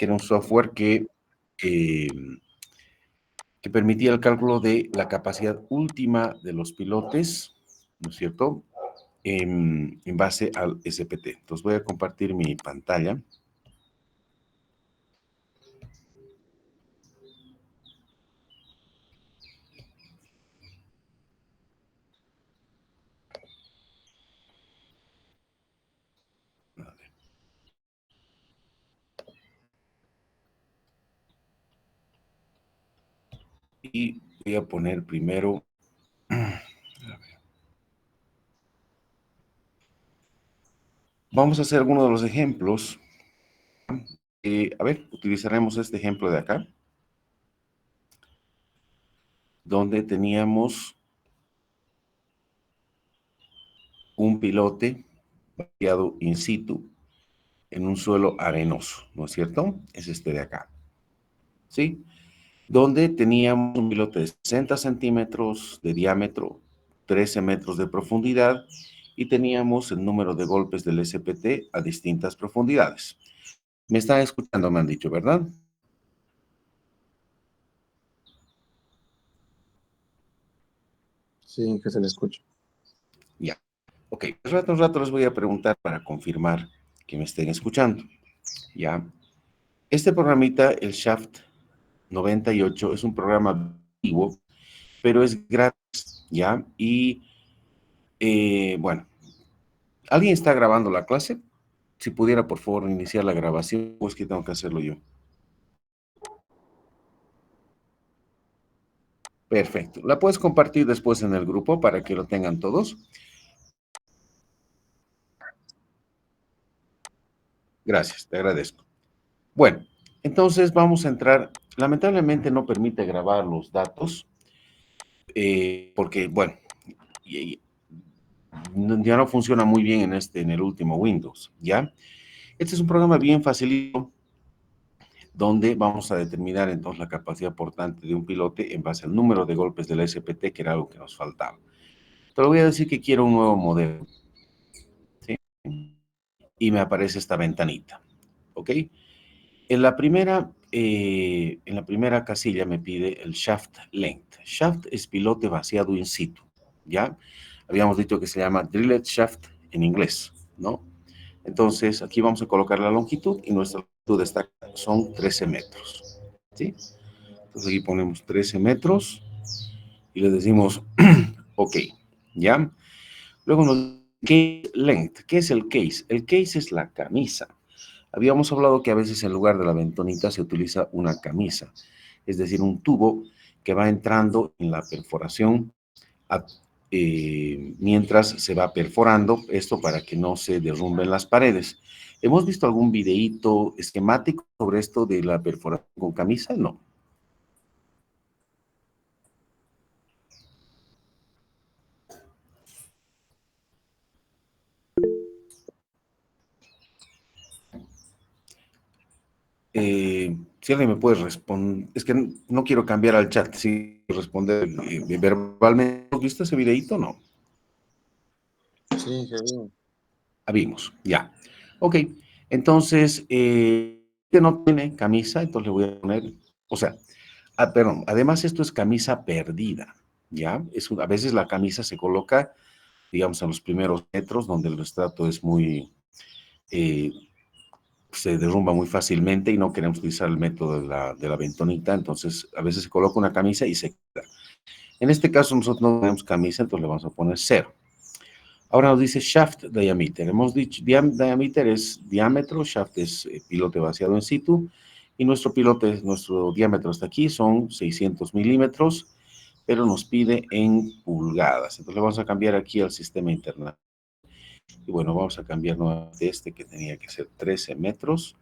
que era un software eh, que permitía el cálculo de la capacidad última de los pilotes, ¿no es cierto?, en base al SPT. Entonces voy a compartir mi pantalla. Y voy a poner primero... Vamos a hacer algunos de los ejemplos. A ver, utilizaremos este ejemplo de acá, donde teníamos un pilote vaciado in situ en un suelo arenoso, ¿no es cierto? Es este de acá, ¿sí? Donde teníamos un pilote de 60 centímetros de diámetro, 13 metros de profundidad, y teníamos el número de golpes del SPT a distintas profundidades. Me están escuchando, me han dicho, ¿verdad? Sí, que se le escucha. Ya. Ok, un rato les voy a preguntar para confirmar que me estén escuchando. Ya. Este programita, el Shaft 98, es un programa vivo, pero es gratis, ¿ya? Y, bueno, ¿alguien está grabando la clase? Si pudiera, por favor, iniciar la grabación, pues que tengo que hacerlo yo. Perfecto. ¿La puedes compartir después en el grupo para que lo tengan todos? Gracias, te agradezco. Bueno, entonces vamos a entrar. Lamentablemente no permite grabar los datos, porque, bueno, ya no funciona muy bien en el último Windows, ¿ya? Este es un programa bien facilito, donde vamos a determinar entonces la capacidad portante de un pilote en base al número de golpes del SPT, que era algo que nos faltaba. Te lo voy a decir que quiero un nuevo modelo, ¿sí? Y me aparece esta ventanita, ¿ok? En la primera casilla me pide el shaft length. Shaft es pilote vaciado in situ, ¿ya? Habíamos dicho que se llama drilled shaft en inglés, ¿no? Entonces, aquí vamos a colocar la longitud y nuestra longitud son 13 metros, ¿sí? Entonces, aquí ponemos 13 metros y le decimos, ok, ¿ya? Luego nos case length. ¿Qué es el case? El case es la camisa. Habíamos hablado que a veces en lugar de la ventonita se utiliza una camisa, es decir, un tubo que va entrando en la perforación mientras se va perforando, esto para que no se derrumben las paredes. ¿Hemos visto algún videíto esquemático sobre esto de la perforación con camisa? No. Si alguien me puede responder, es que no quiero cambiar al chat, si responder verbalmente. ¿Has visto ese videíto? No. Sí, qué bien. Vimos, ya. Ok, entonces, que no tiene camisa, entonces le voy a poner, o sea, perdón, además esto es camisa perdida, ¿ya? A veces la camisa se coloca, digamos, en los primeros metros, donde el estrato es eh, se derrumba muy fácilmente y no queremos utilizar el método de la ventonita, entonces a veces se coloca una camisa y se queda. En este caso nosotros no tenemos camisa, entonces le vamos a poner 0. Ahora nos dice shaft diameter. Hemos dicho diameter es diámetro, shaft es pilote vaciado in situ, y nuestro diámetro hasta aquí son 600 milímetros, pero nos pide en pulgadas. Entonces le vamos a cambiar aquí al sistema internacional. Y bueno, vamos a cambiar nuevamente este que tenía que ser 13 metros,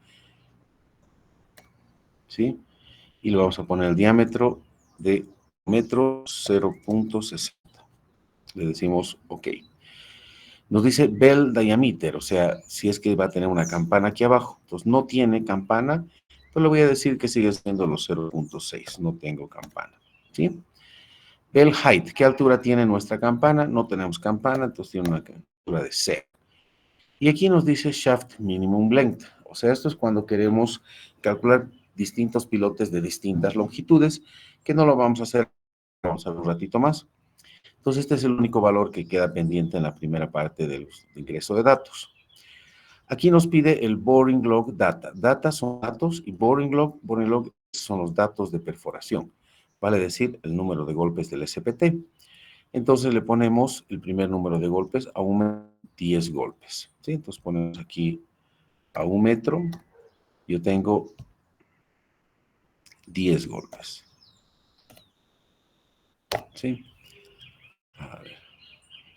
¿sí? Y le vamos a poner el diámetro de metro 0.60. Le decimos OK. Nos dice bell diameter, o sea, si es que va a tener una campana aquí abajo. Entonces no tiene campana, pues le voy a decir que sigue siendo los 0.6, no tengo campana, ¿sí? Bell height, ¿qué altura tiene nuestra campana? No tenemos campana, entonces tiene una altura de 0. Y aquí nos dice shaft minimum length, O sea, esto es cuando queremos calcular distintos pilotes de distintas longitudes, que no lo vamos a hacer, vamos a ver un ratito más. Entonces, este es el único valor que queda pendiente en la primera parte del ingreso de datos. Aquí nos pide el boring log data. Data son datos y boring log son los datos de perforación, vale decir, el número de golpes del SPT. Entonces le ponemos el primer número de golpes a 10 golpes. ¿Sí? Entonces ponemos aquí a 1 metro, yo tengo 10 golpes. ¿Sí? A ver,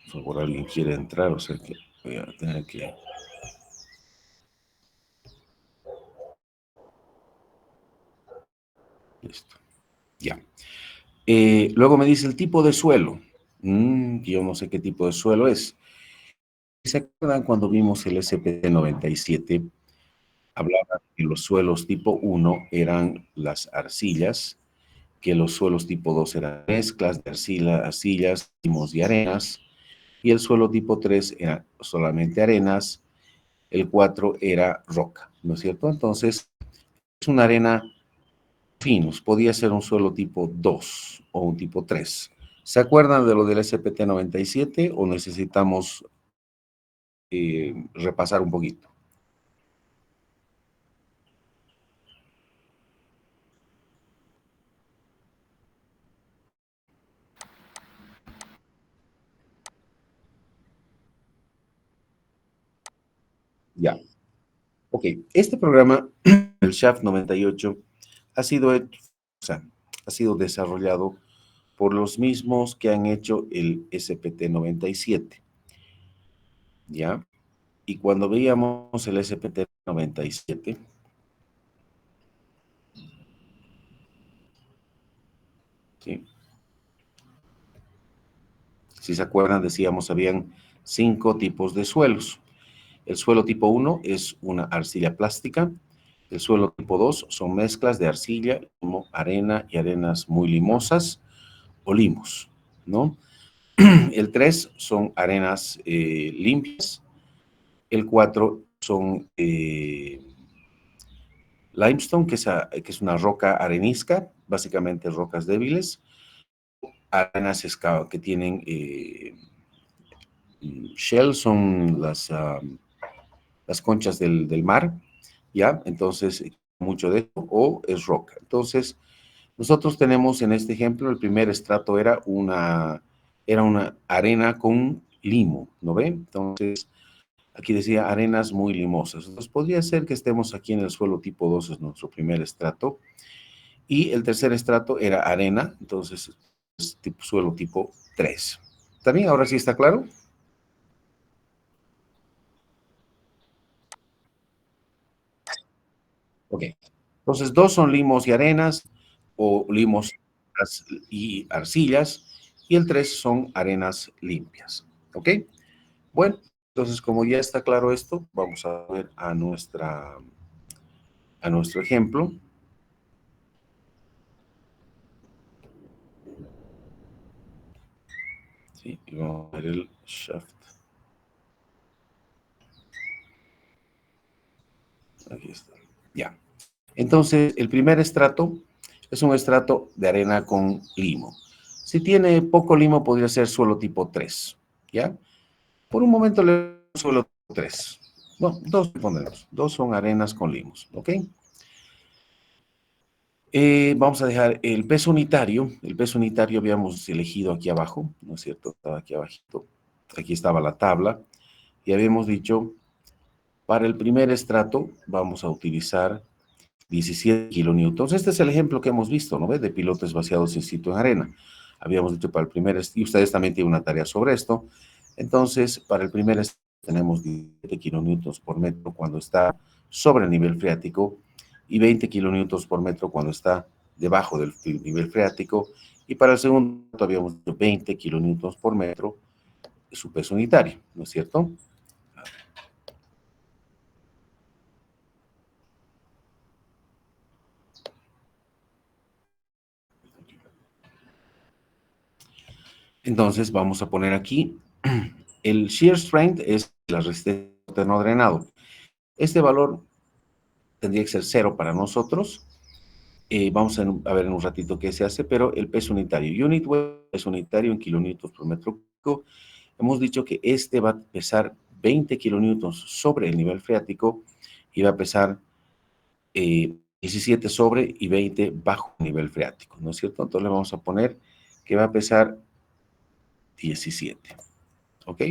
por favor, alguien quiere entrar, o sea que voy a tener que... Listo. Ya. Luego me dice el tipo de suelo. Yo no sé qué tipo de suelo es. ¿Se acuerdan cuando vimos el SPT-97? Hablaba que los suelos tipo 1 eran las arcillas, que los suelos tipo 2 eran mezclas de arcillas, limos y arenas, y el suelo tipo 3 era solamente arenas, el 4 era roca, ¿no es cierto? Entonces, es una arena finos, podía ser un suelo tipo 2 o un tipo 3. ¿Se acuerdan de lo del SPT-97 o necesitamos repasar un poquito? Ya. Ok, este programa, el Shaft 98, ha sido hecho, o sea, ha sido desarrollado por los mismos que han hecho el SPT 97, ¿ya? Y cuando veíamos el SPT 97, ¿sí? Si se acuerdan, decíamos, habían 5 tipos de suelos. El suelo tipo 1 es una arcilla plástica. El suelo tipo 2 son mezclas de arcilla, como arena y arenas muy limosas o limos, ¿no? El 3 son arenas limpias. El 4 son limestone, que es una roca arenisca, básicamente rocas débiles. Arenas que tienen shell, son las conchas del mar, ¿ya? Entonces, mucho de eso, o es roca. Entonces, nosotros tenemos en este ejemplo, el primer estrato era una arena con limo, ¿no ve? Entonces, aquí decía arenas muy limosas. Entonces, podría ser que estemos aquí en el suelo tipo 2, es nuestro primer estrato. Y el tercer estrato era arena, entonces es suelo tipo 3. ¿También ahora sí está claro? Ok. Entonces, dos son limos y arenas, o limos y arcillas, y el 3 son arenas limpias. ¿Ok? Bueno, entonces como ya está claro esto, vamos a ver a nuestro ejemplo. ¿Sí? Y vamos a ver el shaft. Aquí está. Ya. Entonces, el primer estrato es un estrato de arena con limo. Si tiene poco limo, podría ser suelo tipo 3, ¿ya? Por un momento le suelo tipo 3. No, dos ponemos. Dos son arenas con limos, ¿ok? Vamos a dejar el peso unitario. El peso unitario habíamos elegido aquí abajo, ¿no es cierto? Estaba aquí abajito. Aquí estaba la tabla. Y habíamos dicho, para el primer estrato vamos a utilizar 17 kilonewtons. Este es el ejemplo que hemos visto, ¿no ve? De pilotes vaciados in situ en arena. Habíamos dicho para el primer, y ustedes también tienen una tarea sobre esto. Entonces, para el primer tenemos 17 kilonewtons por metro cuando está sobre el nivel freático y 20 kilonewtons por metro cuando está debajo del nivel freático. Y para el segundo habíamos dicho 20 kilonewtons por metro, su peso unitario, ¿no es cierto? Entonces vamos a poner aquí, el shear strength es la resistencia no drenado. Este valor tendría que ser 0 para nosotros. Vamos a ver en un ratito qué se hace, pero el peso unitario, unit weight, peso unitario en kilonewtons por metro cúbico, hemos dicho que este va a pesar 20 kilonewtons sobre el nivel freático y va a pesar 17 sobre y 20 bajo el nivel freático, ¿no es cierto? Entonces le vamos a poner que va a pesar 17, ¿ok?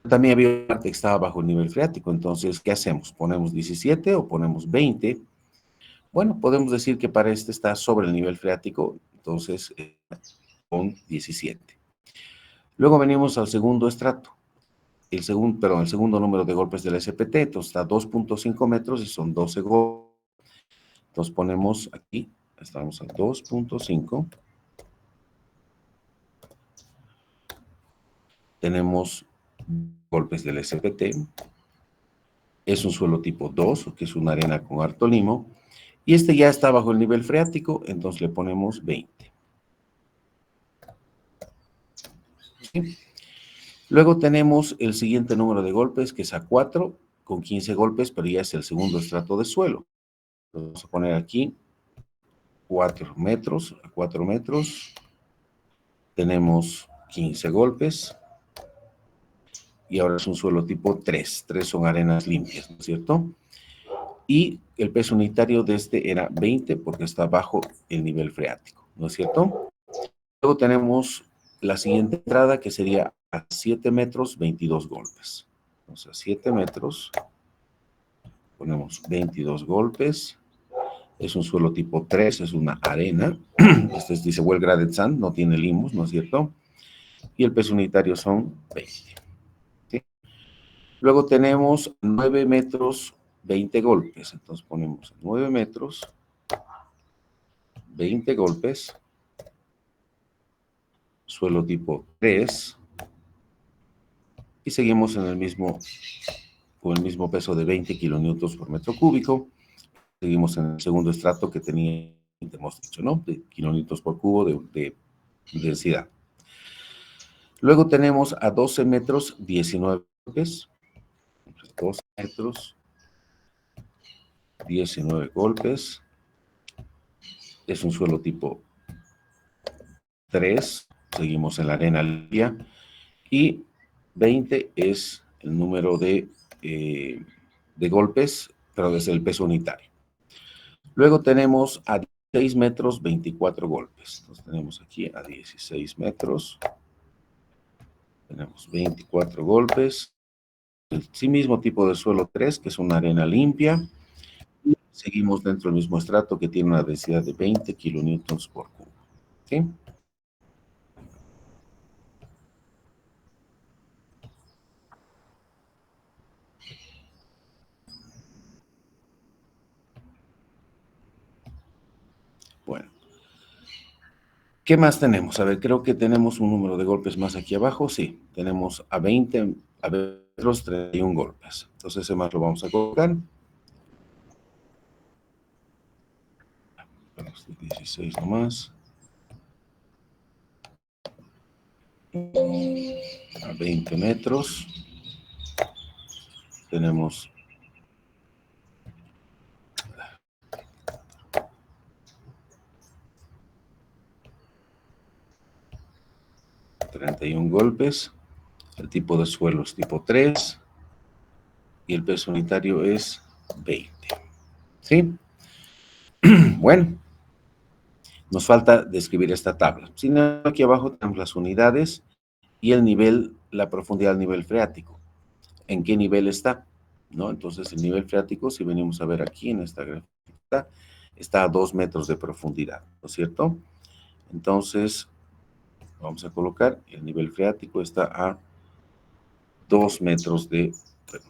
También había una parte que estaba bajo el nivel freático, entonces, ¿qué hacemos? ¿Ponemos 17 o ponemos 20? Bueno, podemos decir que para este está sobre el nivel freático, entonces con 17. Luego venimos al segundo estrato, el segundo número de golpes del SPT, entonces está 2.5 metros y son 12 golpes. Entonces ponemos aquí, estamos a 2.5. Tenemos golpes del SPT. Es un suelo tipo 2, que es una arena con harto limo. Y este ya está bajo el nivel freático, entonces le ponemos 20. ¿Sí? Luego tenemos el siguiente número de golpes, que es A4, con 15 golpes, pero ya es el segundo estrato de suelo. Vamos a poner aquí 4 metros, a 4 metros. Tenemos 15 golpes. Y ahora es un suelo tipo 3. 3 son arenas limpias, ¿no es cierto? Y el peso unitario de este era 20 porque está bajo el nivel freático, ¿no es cierto? Luego tenemos la siguiente entrada que sería a 7 metros, 22 golpes. Entonces a 7 metros ponemos 22 golpes. Es un suelo tipo 3, es una arena. Este dice well graded sand, no tiene limos, ¿no es cierto? Y el peso unitario son 20. ¿Sí? Luego tenemos 9 metros, 20 golpes. Entonces ponemos 9 metros, 20 golpes, suelo tipo 3, y seguimos en el mismo, con el mismo peso de 20 kilonewtons por metro cúbico. Seguimos en el segundo estrato que hemos dicho, ¿no? De kilonewtons por cubo de densidad. Luego tenemos a 12 metros, 19 golpes. 12 metros, 19 golpes. Es un suelo tipo 3. Seguimos en la arena limpia. Y 20 es el número de golpes, pero desde el peso unitario. Luego tenemos a 16 metros, 24 golpes. Entonces tenemos aquí a 16 metros. Tenemos 24 golpes. El sí mismo tipo de suelo 3, que es una arena limpia. Y seguimos dentro del mismo estrato que tiene una densidad de 20 kilonewtons por cubo. ¿Sí? Bueno. ¿Qué más tenemos? A ver, creo que tenemos un número de golpes más aquí abajo. Sí, tenemos a 20 metros, 31 golpes. Entonces ese más lo vamos a colocar. 16 nomás. A 20 metros. Tenemos 31 golpes. El tipo de suelo es tipo 3. Y el peso unitario es 20. ¿Sí? Bueno, nos falta describir esta tabla. Sin embargo, aquí abajo tenemos las unidades y el nivel, la profundidad del nivel freático. ¿En qué nivel está? ¿No? Entonces, el nivel freático, si venimos a ver aquí en esta gráfica, está a 2 metros de profundidad, ¿no es cierto? Entonces, vamos a colocar, el nivel freático está a 2 metros de, bueno,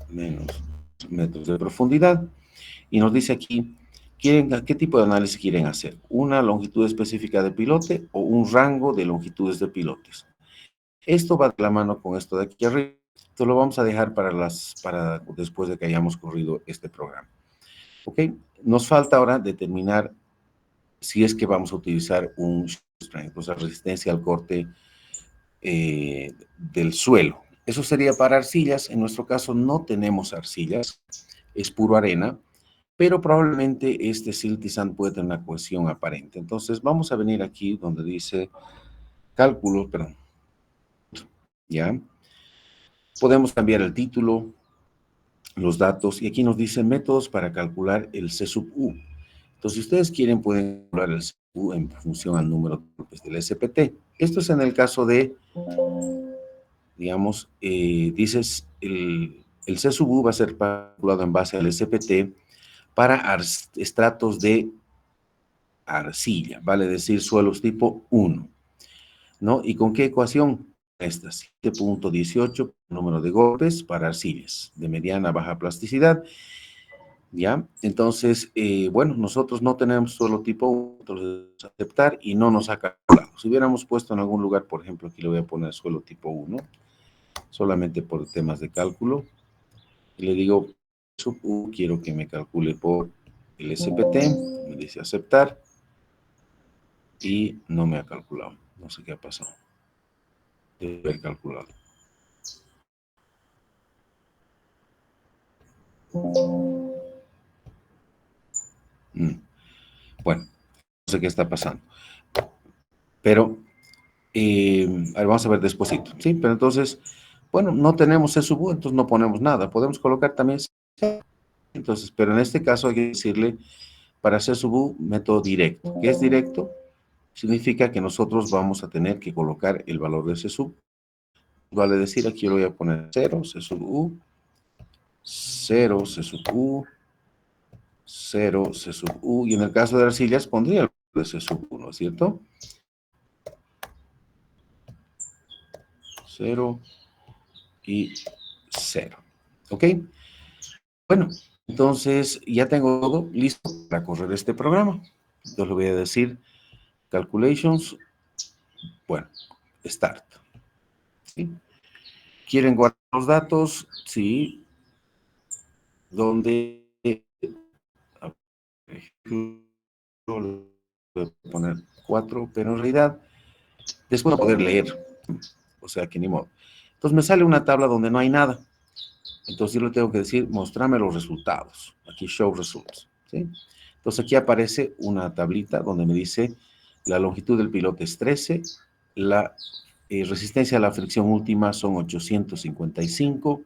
menos metros de profundidad. Y nos dice aquí, ¿qué tipo de análisis quieren hacer? ¿Una longitud específica de pilote o un rango de longitudes de pilotes? Esto va de la mano con esto de aquí arriba. Esto lo vamos a dejar para después de que hayamos corrido este programa. ¿Ok? Nos falta ahora determinar si es que vamos a utilizar un entonces resistencia al corte del suelo. Eso sería para arcillas. En nuestro caso no tenemos arcillas, es puro arena, pero probablemente este silty sand puede tener una cohesión aparente. Entonces vamos a venir aquí donde dice cálculos, perdón, ya. Podemos cambiar el título, los datos, y aquí nos dice métodos para calcular el C sub U. Entonces, si ustedes quieren, pueden calcular el C sub U en función al número de golpes del SPT. Esto es en el caso de, digamos, dices, el C sub U va a ser calculado en base al SPT para estratos de arcilla, vale decir, suelos tipo 1, ¿no? ¿Y con qué ecuación? Esta, 7.18, número de golpes para arcillas de mediana a baja plasticidad, ¿ya? Entonces, bueno, nosotros no tenemos suelo tipo 1, entonces aceptar y no nos ha calculado. Si hubiéramos puesto en algún lugar, por ejemplo, aquí le voy a poner suelo tipo 1, solamente por temas de cálculo, y le digo, sub U, quiero que me calcule por el SPT, me dice aceptar, y no me ha calculado. No sé qué ha pasado. Debe haber calculado. Bueno, no sé qué está pasando. Pero, a ver, vamos a ver despuesito. Sí, pero entonces, bueno, no tenemos C sub U, entonces no ponemos nada. Podemos colocar también C. Entonces, pero en este caso hay que decirle para C sub U método directo. ¿Qué es directo? Significa que nosotros vamos a tener que colocar el valor de C sub. Vale decir, aquí lo voy a poner 0, C sub U, 0, C sub U, 0, C sub U, y en el caso de arcillas pondría el valor de C sub U, ¿no es cierto? 0 y 0. ¿Ok? Bueno, entonces ya tengo todo listo para correr este programa. Entonces le voy a decir calculations, bueno, start. ¿Sí? ¿Quieren guardar los datos? Sí. ¿Dónde? Voy a poner 4, pero en realidad después de poder leer, o sea que ni modo. Entonces me sale una tabla donde no hay nada. Entonces yo le tengo que decir, mostrame los resultados. Aquí show results. ¿Sí? Entonces aquí aparece una tablita donde me dice la longitud del pilote es 13, la resistencia a la fricción última son 855,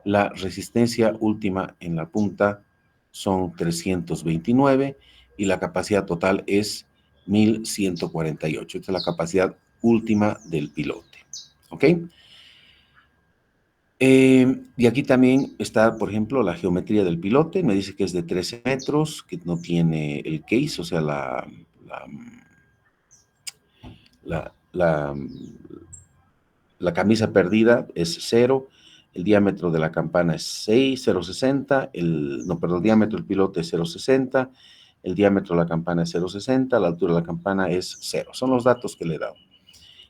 la resistencia última en la punta son 329 y la capacidad total es 1148. Esta es la capacidad última del pilote. ¿Ok? Y aquí también está, por ejemplo, la geometría del pilote. Me dice que es de 13 metros, que no tiene el case, o sea, la, la, la camisa perdida es 0, el diámetro de la campana es 6, 0,60, el diámetro del pilote es 0,60, el diámetro de la campana es 0,60, la altura de la campana es 0. Son los datos que le he dado.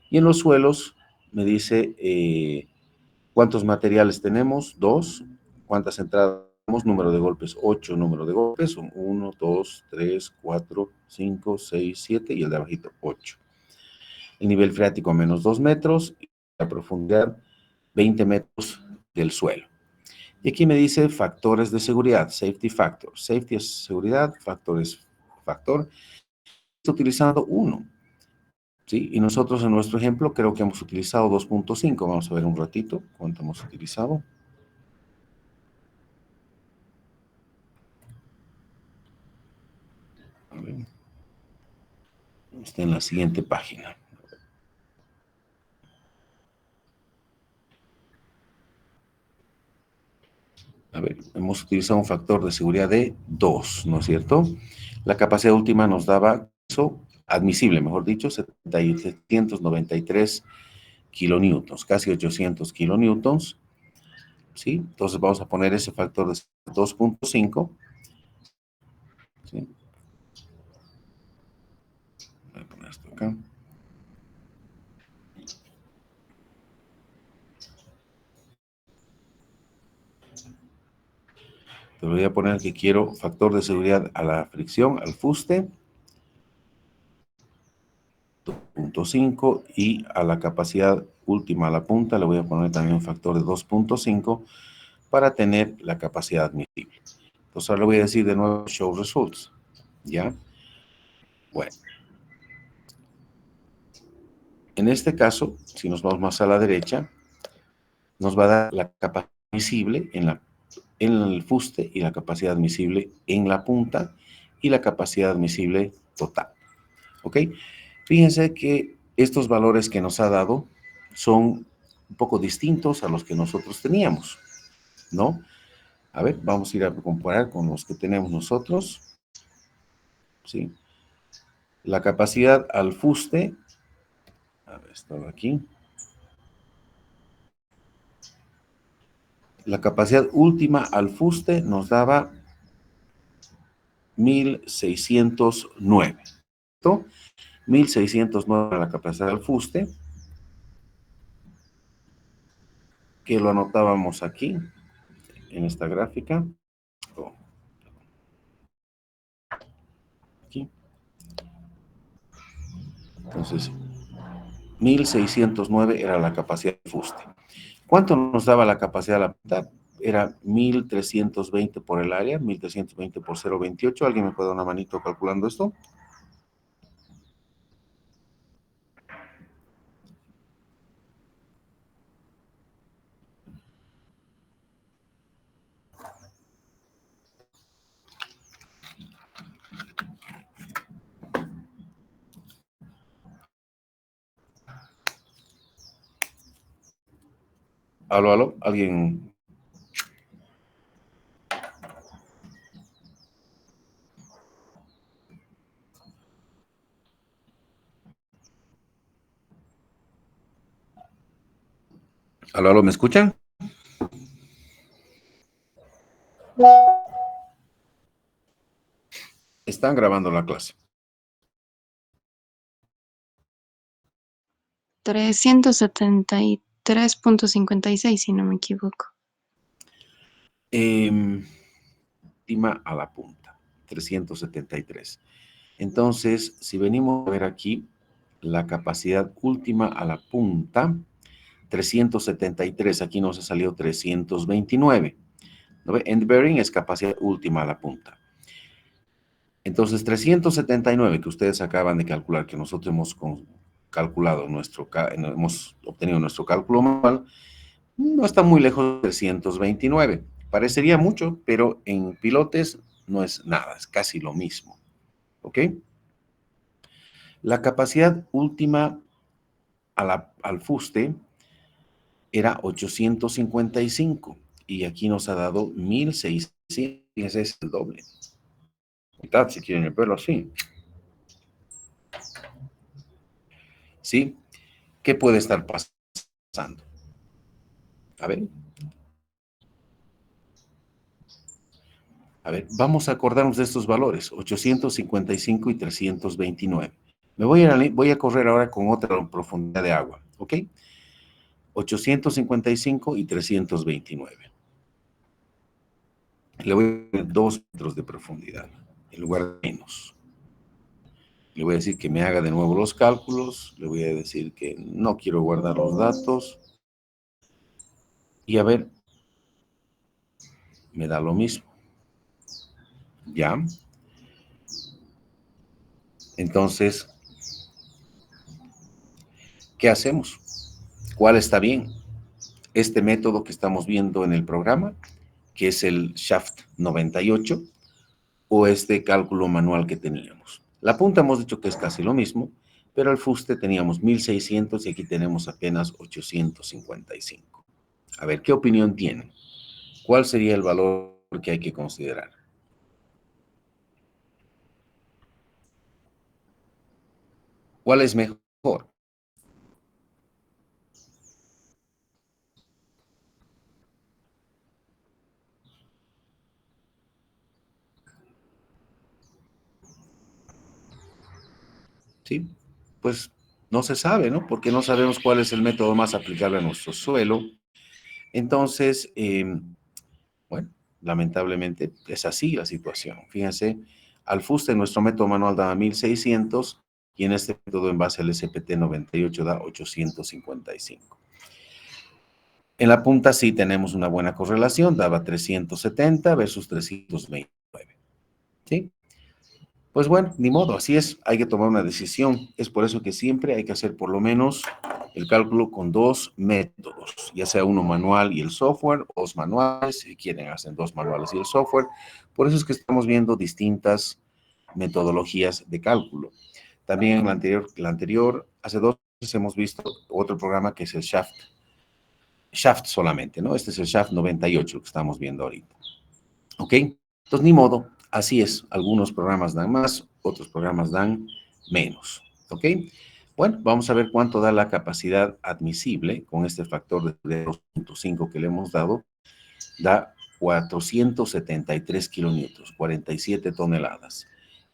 Y en los suelos me dice cuántos materiales tenemos, 2, cuántas entradas tenemos, número de golpes, 8 número de golpes, son 1, 2, 3, 4, 5, 6, 7 y el de abajito, 8. El nivel freático a menos 2 metros, la profundidad 20 metros del suelo. Y aquí me dice factores de seguridad, safety factor. Safety es seguridad, factor es factor. Está utilizando 1. ¿Sí? Y nosotros en nuestro ejemplo creo que hemos utilizado 2.5. Vamos a ver un ratito cuánto hemos utilizado. A ver. Está en la siguiente página. A ver, hemos utilizado un factor de seguridad de 2, ¿no es cierto? La capacidad última nos daba eso, admisible, mejor dicho, 793 kilonewtons, casi 800 kilonewtons, ¿sí? Entonces vamos a poner ese factor de 2.5, ¿sí? Voy a poner esto acá. Te voy a poner que quiero factor de seguridad a la fricción, al fuste. 2.5 y a la capacidad última, a la punta, le voy a poner también un factor de 2.5 para tener la capacidad admisible. Entonces ahora le voy a decir de nuevo show results, ¿ya? Bueno, en este caso, si nos vamos más a la derecha, nos va a dar la capacidad admisible en el fuste y la capacidad admisible en la punta y la capacidad admisible total. ¿Ok? Fíjense que estos valores que nos ha dado son un poco distintos a los que nosotros teníamos, ¿no? A ver, vamos a ir a comparar con los que tenemos nosotros, ¿sí? La capacidad al fuste, a ver, estaba aquí. La capacidad última al fuste nos daba 1609. ¿No? 1609 la capacidad al fuste, que lo anotábamos aquí, en esta gráfica. Oh, aquí. Entonces, 1609 era la capacidad del fuste. ¿Cuánto nos daba la capacidad de la punta? Era 1320 por el área, 1320 por 0.28. ¿Alguien me puede dar una manito calculando esto? Aló, aló, ¿alguien? Aló, aló, ¿me escuchan? Están grabando la clase. 373.56, si no me equivoco. Última a la punta, 373. Entonces, si venimos a ver aquí, la capacidad última a la punta, 373, aquí nos ha salido 329. ¿No ve? End bearing es capacidad última a la punta. Entonces, 379 que ustedes acaban de calcular, que nosotros hemos calculado, hemos obtenido nuestro cálculo manual, no está muy lejos de 329. Parecería mucho, pero en pilotes no es nada, es casi lo mismo. ¿Ok? La capacidad última al fuste era 855 y aquí nos ha dado 1600. Ese es el doble. Mitad, si quieren verlo así. ¿Sí? ¿Qué puede estar pasando? A ver. A ver, vamos a acordarnos de estos valores, 855 y 329. Voy a correr ahora con otra profundidad de agua, ¿ok? 855 y 329. Le voy a poner 2 metros de profundidad, en lugar de menos. Le voy a decir que me haga de nuevo los cálculos, le voy a decir que no quiero guardar los datos. Y a ver, me da lo mismo. ¿Ya? Entonces, ¿qué hacemos? ¿Cuál está bien? Este método que estamos viendo en el programa, que es el Shaft 98, o este cálculo manual que teníamos. La punta hemos dicho que es casi lo mismo, pero el fuste teníamos 1600 y aquí tenemos apenas 855. A ver, ¿qué opinión tienen? ¿Cuál sería el valor que hay que considerar? ¿Cuál es mejor? ¿Sí? Pues no se sabe, ¿no? Porque no sabemos cuál es el método más aplicable a nuestro suelo. Entonces, bueno, lamentablemente es así la situación. Fíjense, al fuste nuestro método manual daba 1600 y en este método en base al SPT 98 da 855. En la punta sí tenemos una buena correlación, daba 370 versus 329. ¿Sí? Pues bueno, ni modo, así es, hay que tomar una decisión. Es por eso que siempre hay que hacer por lo menos el cálculo con dos métodos, ya sea uno manual y el software, o dos manuales, si quieren hacen dos manuales y el software. Por eso es que estamos viendo distintas metodologías de cálculo. También la anterior, hace 2 meses hemos visto otro programa que es el Shaft solamente, ¿no? Este es el Shaft 98 que estamos viendo ahorita. ¿Ok? Entonces, ni modo, así es. Algunos programas dan más, otros programas dan menos. ¿Ok? Bueno, vamos a ver cuánto da la capacidad admisible con este factor de 2.5 que le hemos dado. Da 473 kilonewtons, 47 toneladas.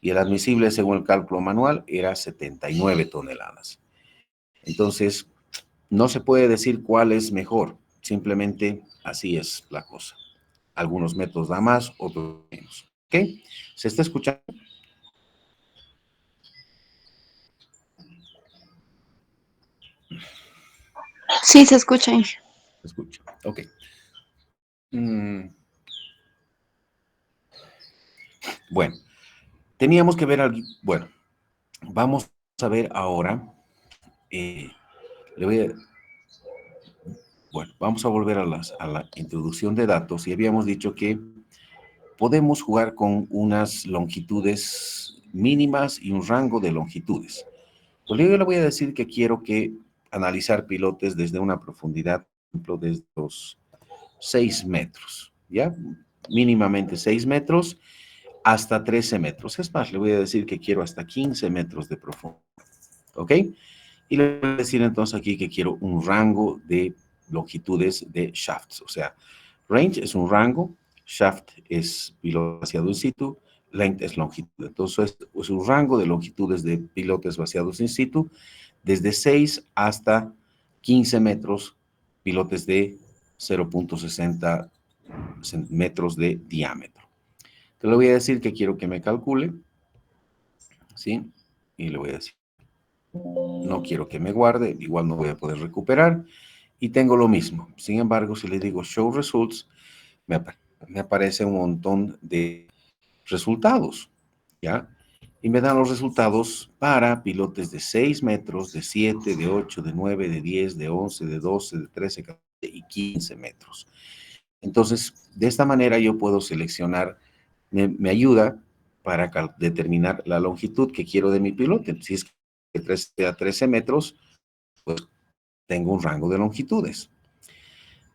Y el admisible, según el cálculo manual, era 79 toneladas. Entonces, no se puede decir cuál es mejor. Simplemente así es la cosa. Algunos métodos dan más, otros menos. ¿Ok? ¿Se está escuchando? Sí, se escucha, Inge. Se escucha. Ok. Bueno, teníamos que ver algo. Bueno, vamos a ver ahora. Bueno, vamos a volver a la introducción de datos y habíamos dicho que podemos jugar con unas longitudes mínimas y un rango de longitudes. Pues yo le voy a decir que quiero analizar pilotes desde una profundidad, por ejemplo, desde los 6 metros, ¿ya? Mínimamente 6 metros hasta 13 metros. Es más, le voy a decir que quiero hasta 15 metros de profundidad, ¿ok? Y le voy a decir entonces aquí que quiero un rango de longitudes de shafts, o sea, range es un rango, shaft es piloto vaciado in situ, length es longitud. Entonces, es un rango de longitudes de pilotes vaciados in situ, desde 6 hasta 15 metros, pilotes de 0.60 metros de diámetro. Te le voy a decir que quiero que me calcule, ¿sí? Y le voy a decir, no quiero que me guarde, igual no voy a poder recuperar, y tengo lo mismo. Sin embargo, si le digo Show Results, me aparece un montón de resultados, ¿ya? Y me dan los resultados para pilotes de 6 metros, de 7, de 8, de 9, de 10, de 11, de 12, de 13, 14 y 15 metros. Entonces, de esta manera yo puedo seleccionar, me ayuda para determinar la longitud que quiero de mi pilote. Si es de 13 a 13 metros, pues tengo un rango de longitudes,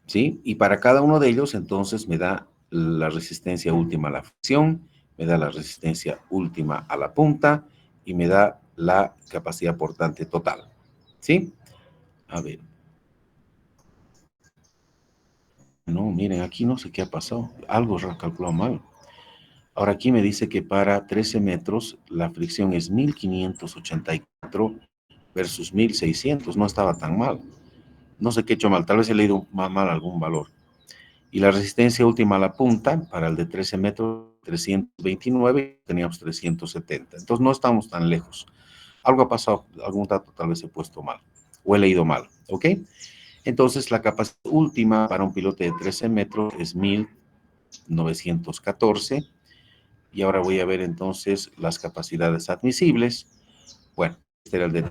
¿sí? Y para cada uno de ellos, entonces, me da la resistencia última a la fricción, me da la resistencia última a la punta y me da la capacidad portante total, ¿sí? A ver. No, miren, aquí no sé qué ha pasado. Algo calculado mal. Ahora aquí me dice que para 13 metros la fricción es 1584 versus 1600. No estaba tan mal. No sé qué he hecho mal. Tal vez he leído mal algún valor. Y la resistencia última a la punta, para el de 13 metros, 329, teníamos 370. Entonces no estamos tan lejos. Algo ha pasado, algún dato tal vez he puesto mal o he leído mal, ¿ok? Entonces la capacidad última para un pilote de 13 metros es 1914. Y ahora voy a ver entonces las capacidades admisibles. Bueno, este era el de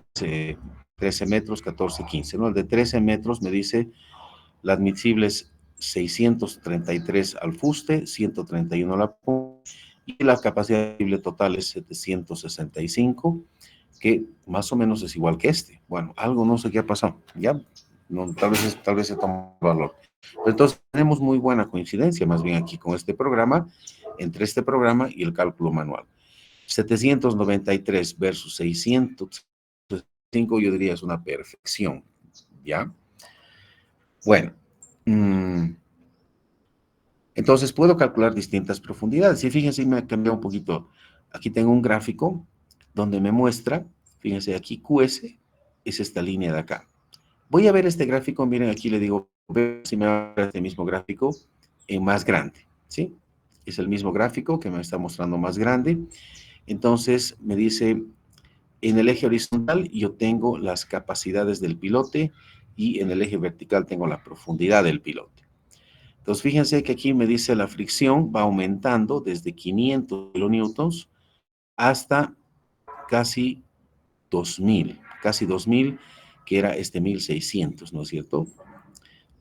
13 metros, 14, 15, ¿no? El de 13 metros me dice la admisible es 633 al fuste, 131 a la punta, y la capacidad total es 765, que más o menos es igual que este. Bueno, algo no sé qué ha pasado, ¿ya? No, tal vez se toma valor. Entonces, tenemos muy buena coincidencia más bien aquí con este programa, entre este programa y el cálculo manual. 793 versus 605, yo diría es una perfección, ¿ya? Bueno, entonces puedo calcular distintas profundidades. Y fíjense, me ha cambiado un poquito. Aquí tengo un gráfico donde me muestra, fíjense, aquí QS es esta línea de acá. Voy a ver este gráfico, miren, aquí le digo, ver si me va a este mismo gráfico en más grande, ¿sí? Es el mismo gráfico que me está mostrando más grande. Entonces me dice En el eje horizontal yo tengo las capacidades del pilote y en el eje vertical tengo la profundidad del pilote. Entonces, fíjense que aquí me dice la fricción va aumentando desde 500 kilonewtons hasta casi 2000, que era 1600, ¿no es cierto?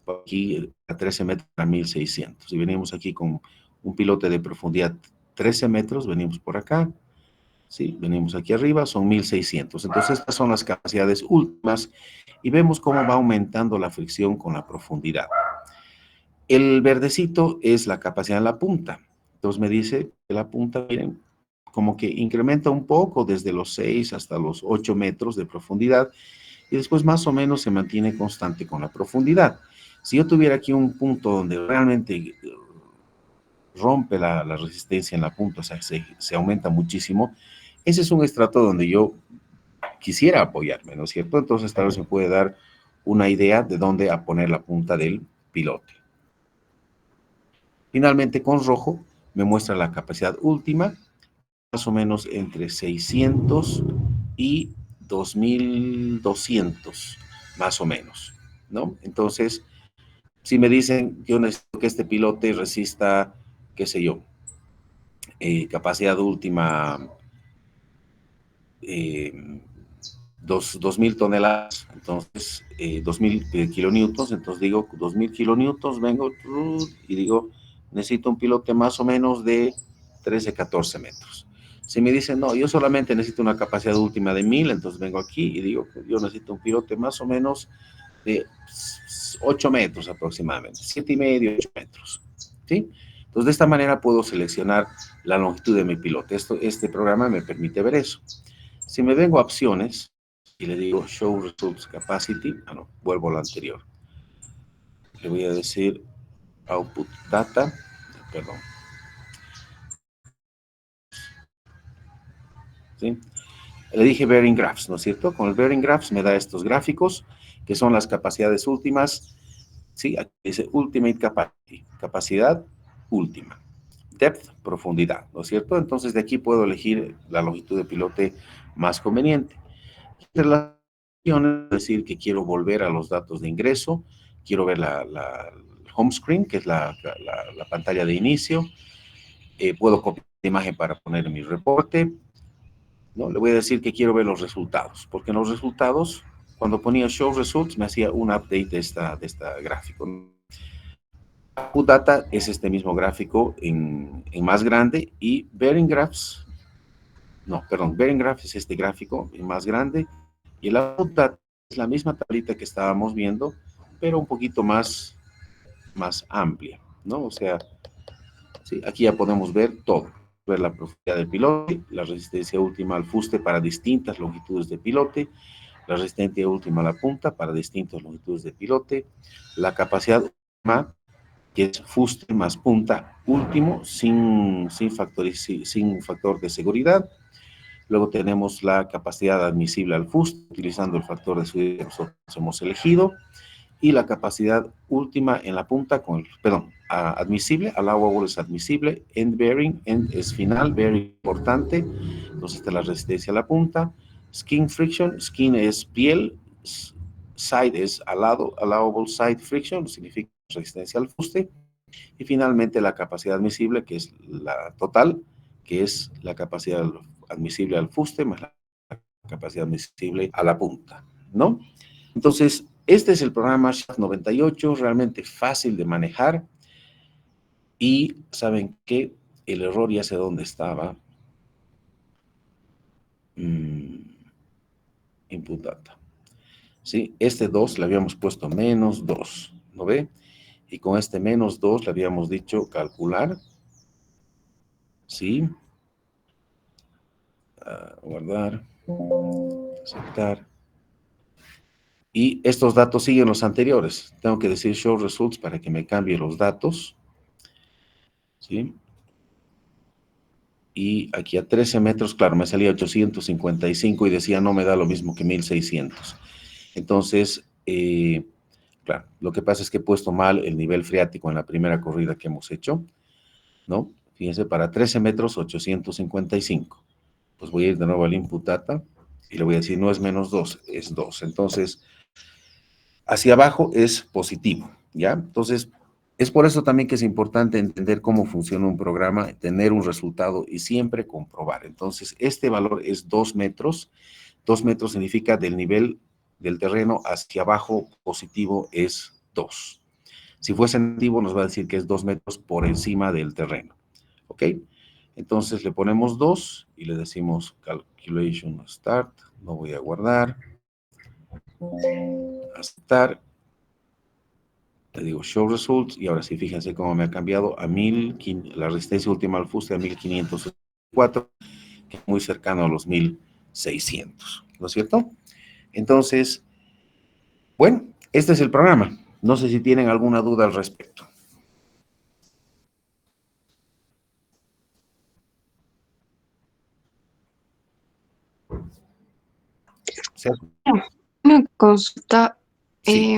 Aquí a 13 metros a 1600. Y venimos aquí con un pilote de profundidad 13 metros, venimos por acá, ¿sí? Venimos aquí arriba, son 1600. Entonces, estas son las capacidades últimas y vemos cómo va aumentando la fricción con la profundidad. El verdecito es la capacidad en la punta. Entonces me dice que la punta, miren, como que incrementa un poco desde los 6 hasta los 8 metros de profundidad y después más o menos se mantiene constante con la profundidad. Si yo tuviera aquí un punto donde realmente rompe la resistencia en la punta, o sea, se aumenta muchísimo, ese es un estrato donde yo quisiera apoyarme, ¿no es cierto? Entonces tal vez me puede dar una idea de dónde a poner la punta del pilote. Finalmente, con rojo me muestra la capacidad última, más o menos entre 600 y 2200, más o menos, ¿no? Entonces, si me dicen, yo necesito que este pilote resista, qué sé yo, capacidad última, 2000 toneladas, entonces 2000 kilonewtons, entonces digo 2000 kilonewtons, vengo y digo, necesito un pilote más o menos de 13, 14 metros. Si me dicen, no, yo solamente necesito una capacidad última de 1000, entonces vengo aquí y digo, yo necesito un pilote más o menos de 8 metros aproximadamente, 7,5, 8 metros, ¿sí? Entonces, de esta manera puedo seleccionar la longitud de mi pilote. Este programa me permite ver eso. Si me vengo a opciones y le digo Show Results Capacity, no, vuelvo a lo anterior. Le voy a decir Output Data, perdón. ¿Sí? Le dije Bearing Graphs, ¿no es cierto? Con el Bearing Graphs me da estos gráficos, que son las capacidades últimas. Sí, aquí dice Ultimate Capacity, capacidad última. Depth, profundidad, ¿no es cierto? Entonces de aquí puedo elegir la longitud de pilote más conveniente. Entre las opciones, es decir, que quiero volver a los datos de ingreso, quiero ver la home screen, que es la pantalla de inicio, puedo copiar la imagen para poner en mi reporte, ¿no? Le voy a decir que quiero ver los resultados, porque en los resultados, cuando ponía Show Results, me hacía un update de esta gráfico. Output Data es este mismo gráfico en más grande y Bearing Graphs, no, perdón, Bearing Graphs es este gráfico en más grande y el Output Data es la misma tablita que estábamos viendo, pero un poquito más amplia, ¿no? O sea, sí, aquí ya podemos ver todo, ver la profundidad del pilote, la resistencia última al fuste para distintas longitudes de pilote, la resistencia última a la punta para distintas longitudes de pilote, la capacidad última, que es fuste más punta último, sin factor de seguridad. Luego tenemos la capacidad admisible al fuste, utilizando el factor de seguridad que nosotros hemos elegido, y la capacidad última en la punta, admisible, allowable es admisible, end bearing, end es final, bearing importante, entonces está la resistencia a la punta, skin friction, skin es piel, side es allowable side friction, significa resistencia al fuste, y finalmente la capacidad admisible, que es la total, que es la capacidad admisible al fuste más la capacidad admisible a la punta, ¿no? Entonces, este es el programa Shaft 98, realmente fácil de manejar. Y ¿saben qué? El error ya sé dónde estaba. Input data. ¿Sí? Este 2 le habíamos puesto menos 2, ¿no ve? Y con este menos 2 le habíamos dicho calcular. ¿Sí? Guardar. Aceptar. Y estos datos siguen los anteriores. Tengo que decir show results para que me cambie los datos. ¿Sí? Y aquí a 13 metros, claro, me salía 855 y decía no me da lo mismo que 1600. Entonces, claro, lo que pasa es que he puesto mal el nivel freático en la primera corrida que hemos hecho, ¿no? Fíjense, para 13 metros, 855. Pues voy a ir de nuevo al input data Y le voy a decir, no es menos 2, es 2. Entonces, hacia abajo es positivo, ¿ya? Entonces, es por eso también que es importante entender cómo funciona un programa, tener un resultado y siempre comprobar. Entonces, este valor es 2 metros. 2 metros significa del nivel del terreno hacia abajo positivo es 2. Si fuese negativo, nos va a decir que es 2 metros por encima del terreno. ¿Ok? Entonces le ponemos 2 y le decimos calculation start. No voy a guardar. Aceptar. Le digo show results y ahora sí, fíjense cómo me ha cambiado a 1000, la resistencia última al fuste a 1504, que es muy cercano a los 1600, ¿no es cierto? Entonces, bueno, este es el programa. No sé si tienen alguna duda al respecto. ¿Sí? Una consulta. Sí.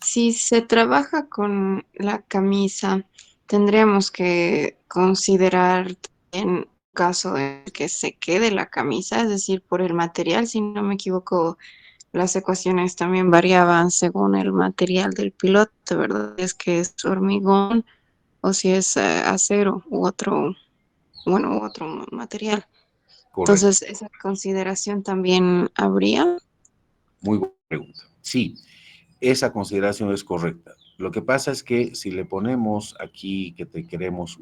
Si se trabaja con la camisa, tendríamos que considerar en caso de que se quede la camisa, es decir, por el material, si no me equivoco, las ecuaciones también variaban según el material del piloto, ¿verdad? Es que es hormigón o si es acero u otro, bueno, u otro material. Correcto. Entonces, esa consideración también habría. Muy buena pregunta. Sí, esa consideración es correcta. Lo que pasa es que si le ponemos aquí que te queremos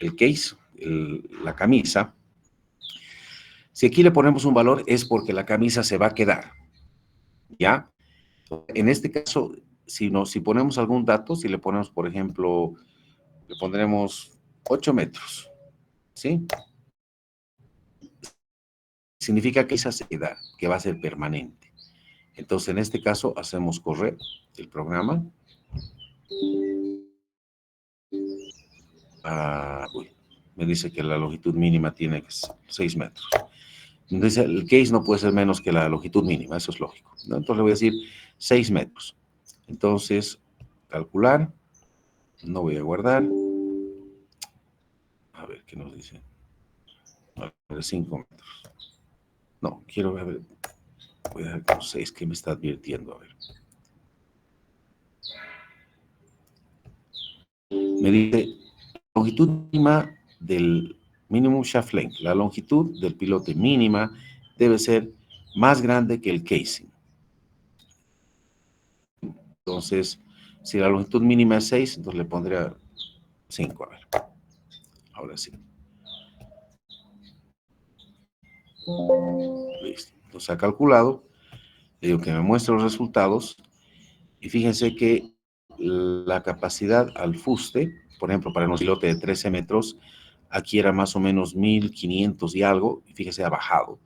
el case, la camisa, si aquí le ponemos un valor es porque la camisa se va a quedar, ¿ya? En este caso, si ponemos algún dato, si le ponemos, por ejemplo, le pondremos 8 metros, ¿sí? Significa que esa se queda, que va a ser permanente. Entonces, en este caso, hacemos correr el programa. Me dice que la longitud mínima tiene 6 metros. Entonces, el case no puede ser menos que la longitud mínima, eso es lógico, ¿no? Entonces, le voy a decir 6 metros. Entonces, calcular, no voy a guardar. A ver, ¿qué nos dice? A ver, 5 metros. No, quiero ver, voy a dar con 6, ¿qué me está advirtiendo? A ver. Me dice longitud mínima del minimum shaft length. La longitud del pilote mínima debe ser más grande que el casing. Entonces, si la longitud mínima es 6, entonces le pondría 5. A ver, ahora sí. Listo. Entonces ha calculado. Le digo que me muestre los resultados. Y fíjense que la capacidad al fuste, por ejemplo, para un pilote de 13 metros, aquí era más o menos 1500 y algo. Y fíjese, ha bajado.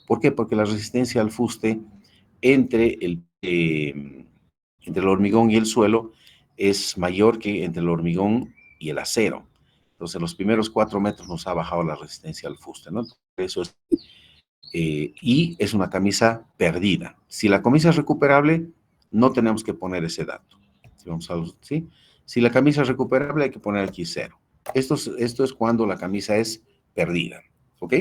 ¿Por qué? Porque la resistencia al fuste entre el hormigón y el suelo es mayor que entre el hormigón y el acero. Entonces, los primeros 4 metros nos ha bajado la resistencia al fuste, ¿no? Eso es, y es una camisa perdida. Si la camisa es recuperable, no tenemos que poner ese dato. ¿Sí? Si la camisa es recuperable, hay que poner aquí 0. Esto es cuando la camisa es perdida. ¿Ok?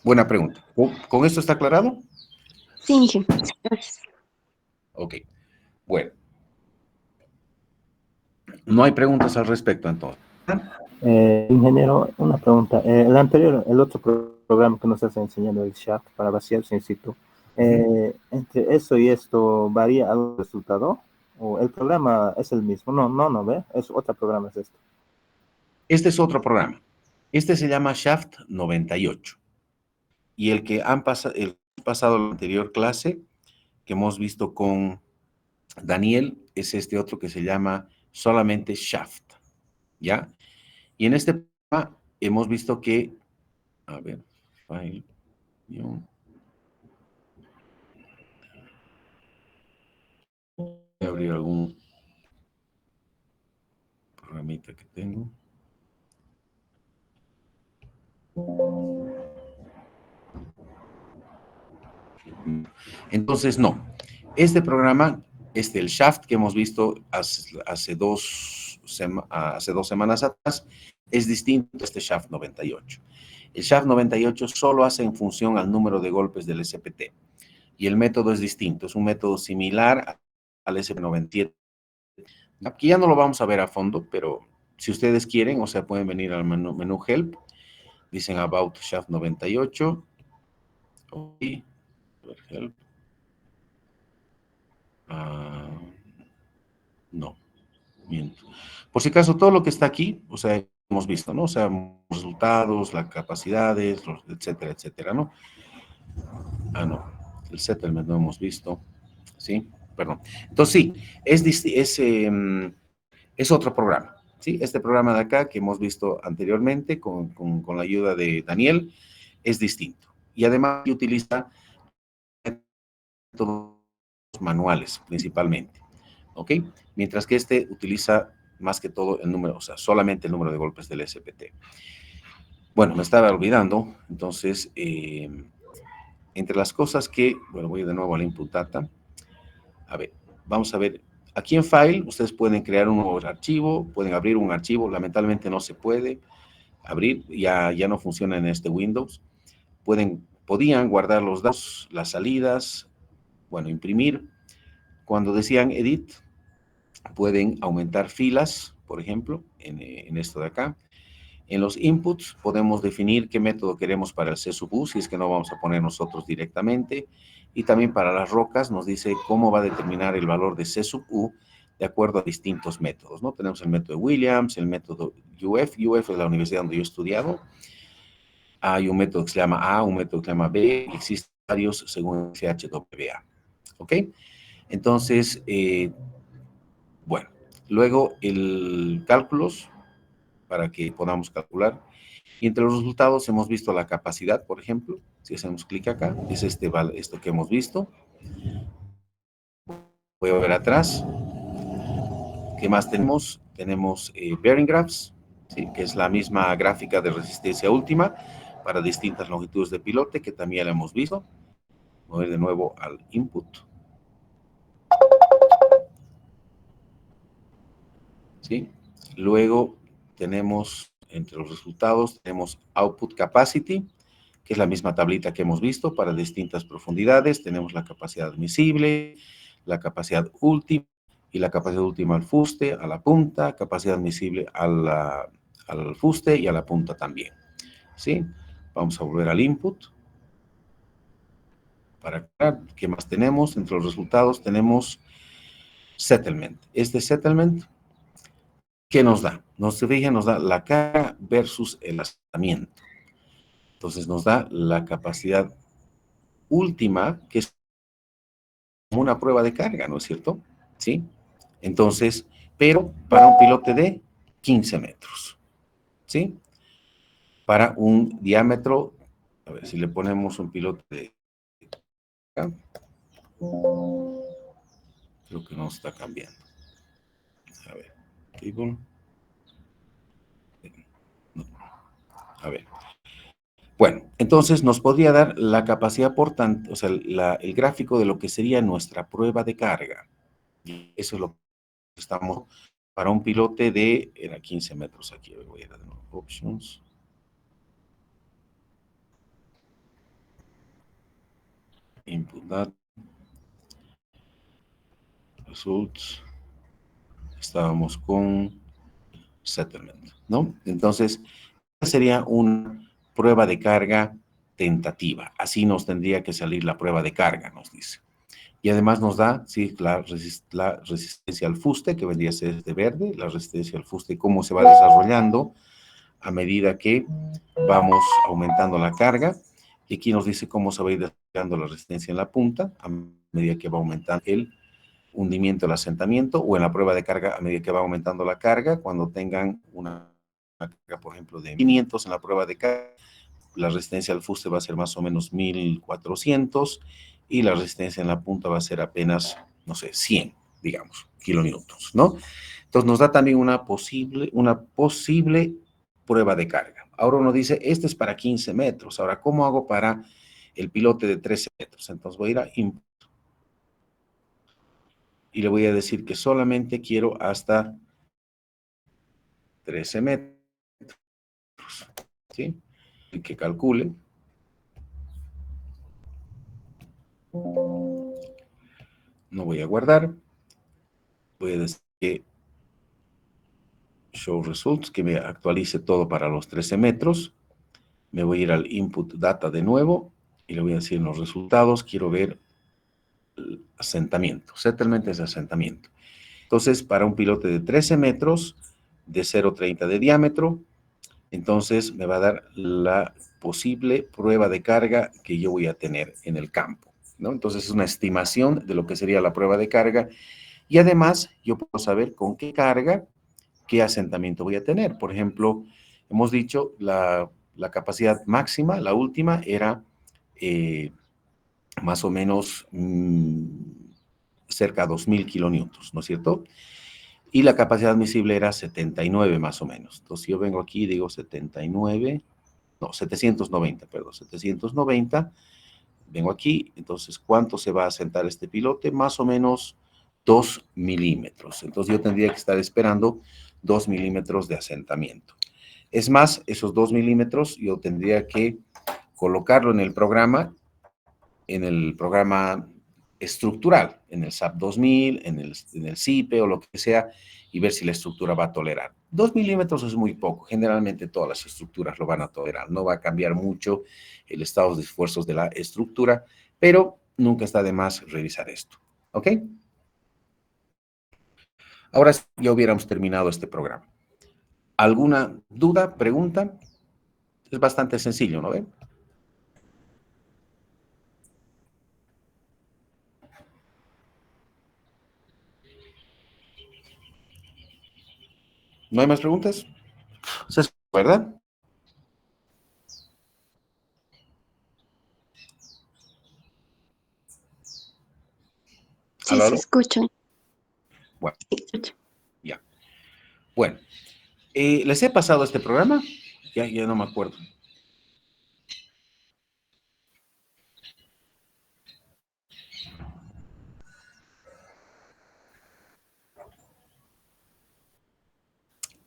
Buena pregunta. ¿Con esto está aclarado? Sí, Inge. Gracias. Ok. Bueno, no hay preguntas al respecto, entonces. Ingeniero, una pregunta. El otro programa que nos has enseñado, el shaft para vaciarse in situ, entre eso y esto, ¿varía algo el resultado? ¿O el programa es el mismo? No, ¿ve? Es otro programa, es esto. Este es otro programa. Este se llama Shaft 98. Y el que han pasado la anterior clase, que hemos visto con Daniel, es este otro que se llama solamente Shaft. ¿Ya? Y en este programa hemos visto que, a ver, file, voy a abrir algún programita que tengo. Entonces, no. Este programa el shaft que hemos visto hace dos semanas atrás es distinto a este shaft 98. El shaft 98 solo hace en función al número de golpes del SPT y el método es distinto, es un método similar al SP97. Aquí ya no lo vamos a ver a fondo, pero si ustedes quieren, o sea, pueden venir al menú Help, dicen About Shaft 98, y Help. No, miento. Por si acaso, todo lo que está aquí, o sea, hemos visto, ¿no? O sea, los resultados, las capacidades, etcétera, etcétera, ¿no? No, el settlement no hemos visto, ¿sí? Perdón. Entonces, sí, es otro programa, ¿sí? Este programa de acá que hemos visto anteriormente con la ayuda de Daniel es distinto. Y además utiliza métodos manuales principalmente, ¿ok? Mientras que este utiliza más que todo el número, o sea, solamente el número de golpes del SPT. Bueno, me estaba olvidando, entonces, entre las cosas que, bueno, voy de nuevo al input data. A ver, vamos a ver. Aquí en File, ustedes pueden crear un nuevo archivo, pueden abrir un archivo, lamentablemente no se puede abrir, ya no funciona en este Windows. Podían guardar los datos, las salidas, bueno, imprimir. Cuando decían Edit, pueden aumentar filas, por ejemplo, en esto de acá. En los inputs podemos definir qué método queremos para el CSUB, si es que no vamos a poner nosotros directamente. Y también para las rocas nos dice cómo va a determinar el valor de CSUB de acuerdo a distintos métodos, ¿no? Tenemos el método de Williams, el método UF. UF es la universidad donde yo he estudiado. Hay un método que se llama A, un método que se llama B. Existen varios según el CHWA. ¿Ok? Entonces, bueno, luego el cálculos para que podamos calcular. Y entre los resultados hemos visto la capacidad, por ejemplo. Si hacemos clic acá, es esto que hemos visto. Voy a ver atrás. ¿Qué más tenemos? Tenemos bearing graphs, ¿sí? Que es la misma gráfica de resistencia última para distintas longitudes de pilote, que también la hemos visto. Voy a ir de nuevo al input. ¿Sí? Luego tenemos, entre los resultados, tenemos output capacity, que es la misma tablita que hemos visto para distintas profundidades. Tenemos la capacidad admisible, la capacidad última y la capacidad última al fuste, a la punta, capacidad admisible al fuste y a la punta también. ¿Sí? Vamos a volver al input. Para ver qué más tenemos. Entre los resultados tenemos settlement. Este settlement, ¿qué nos da? Nos da la carga versus el asentamiento. Entonces nos da la capacidad última, que es como una prueba de carga, ¿no es cierto? ¿Sí? Entonces, pero para un pilote de 15 metros, ¿sí? Para un diámetro, a ver si le ponemos un pilote de acá, creo que no está cambiando. A ver, table. No. A ver. Bueno, entonces nos podría dar la capacidad por tanto, o sea, el gráfico de lo que sería nuestra prueba de carga. Y eso es lo que estamos para un pilote de, era 15 metros aquí, voy a ir de nuevo, options. Input data. Results. Estábamos con settlement, ¿no? Entonces, sería una prueba de carga tentativa. Así nos tendría que salir la prueba de carga, nos dice. Y además nos da, sí, la resistencia al fuste, que vendría a ser de verde, la resistencia al fuste, cómo se va desarrollando a medida que vamos aumentando la carga. Y aquí nos dice cómo se va a ir desarrollando la resistencia en la punta a medida que va aumentando el hundimiento, el asentamiento, o en la prueba de carga a medida que va aumentando la carga. Cuando tengan una carga, por ejemplo, de 500 en la prueba de carga, la resistencia al fuste va a ser más o menos 1400 y la resistencia en la punta va a ser apenas, no sé, 100, digamos, kilonewtons, ¿no? Entonces nos da también una posible prueba de carga. Ahora uno dice, este es para 15 metros. Ahora, ¿cómo hago para el pilote de 13 metros? Entonces voy a ir a Input. y le voy a decir que solamente quiero hasta 13 metros, ¿sí? Y que calcule. No voy a guardar. Voy a decir que Show Results, que me actualice todo para los 13 metros. Me voy a ir al Input Data de nuevo y le voy a decir en los resultados, quiero ver el asentamiento. Settlement es asentamiento. Entonces, para un pilote de 13 metros, de 0,30 de diámetro, entonces me va a dar la posible prueba de carga que yo voy a tener en el campo, ¿no? Entonces, es una estimación de lo que sería la prueba de carga y además yo puedo saber con qué carga, qué asentamiento voy a tener. Por ejemplo, hemos dicho la capacidad máxima, la última, era más o menos cerca de 2000 kilonewtons, ¿no es cierto? Y la capacidad admisible era 79 más o menos. Entonces yo vengo aquí y digo 79, no, 790, perdón, 790. Vengo aquí, entonces, ¿cuánto se va a asentar este pilote? Más o menos 2 milímetros. Entonces yo tendría que estar esperando 2 milímetros de asentamiento. Es más, esos 2 milímetros yo tendría que colocarlo en el programa estructural, en el SAP 2000, en el CIPE o lo que sea, y ver si la estructura va a tolerar. 2 milímetros es muy poco, generalmente todas las estructuras lo van a tolerar, no va a cambiar mucho el estado de esfuerzos de la estructura, pero nunca está de más revisar esto, ¿ok? Ahora ya hubiéramos terminado este programa. ¿Alguna duda, pregunta? Es bastante sencillo, ¿no ven? ¿No hay más preguntas? ¿Se escucha, verdad? Sí, ¿Aló, se aló? escucha. Bueno, Se escucha. ya. Bueno, ¿les he pasado este programa? Ya no me acuerdo.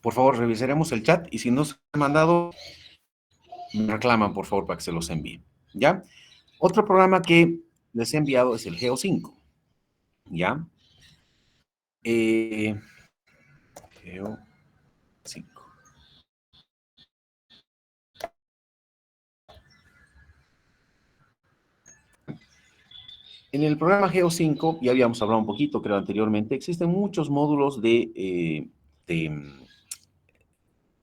Por favor, revisaremos el chat y si no se han mandado, me reclaman, por favor, para que se los envíe. ¿Ya? Otro programa que les he enviado es el Geo5. ¿Ya? Geo5. En el programa Geo5, ya habíamos hablado un poquito, creo, anteriormente, existen muchos módulos de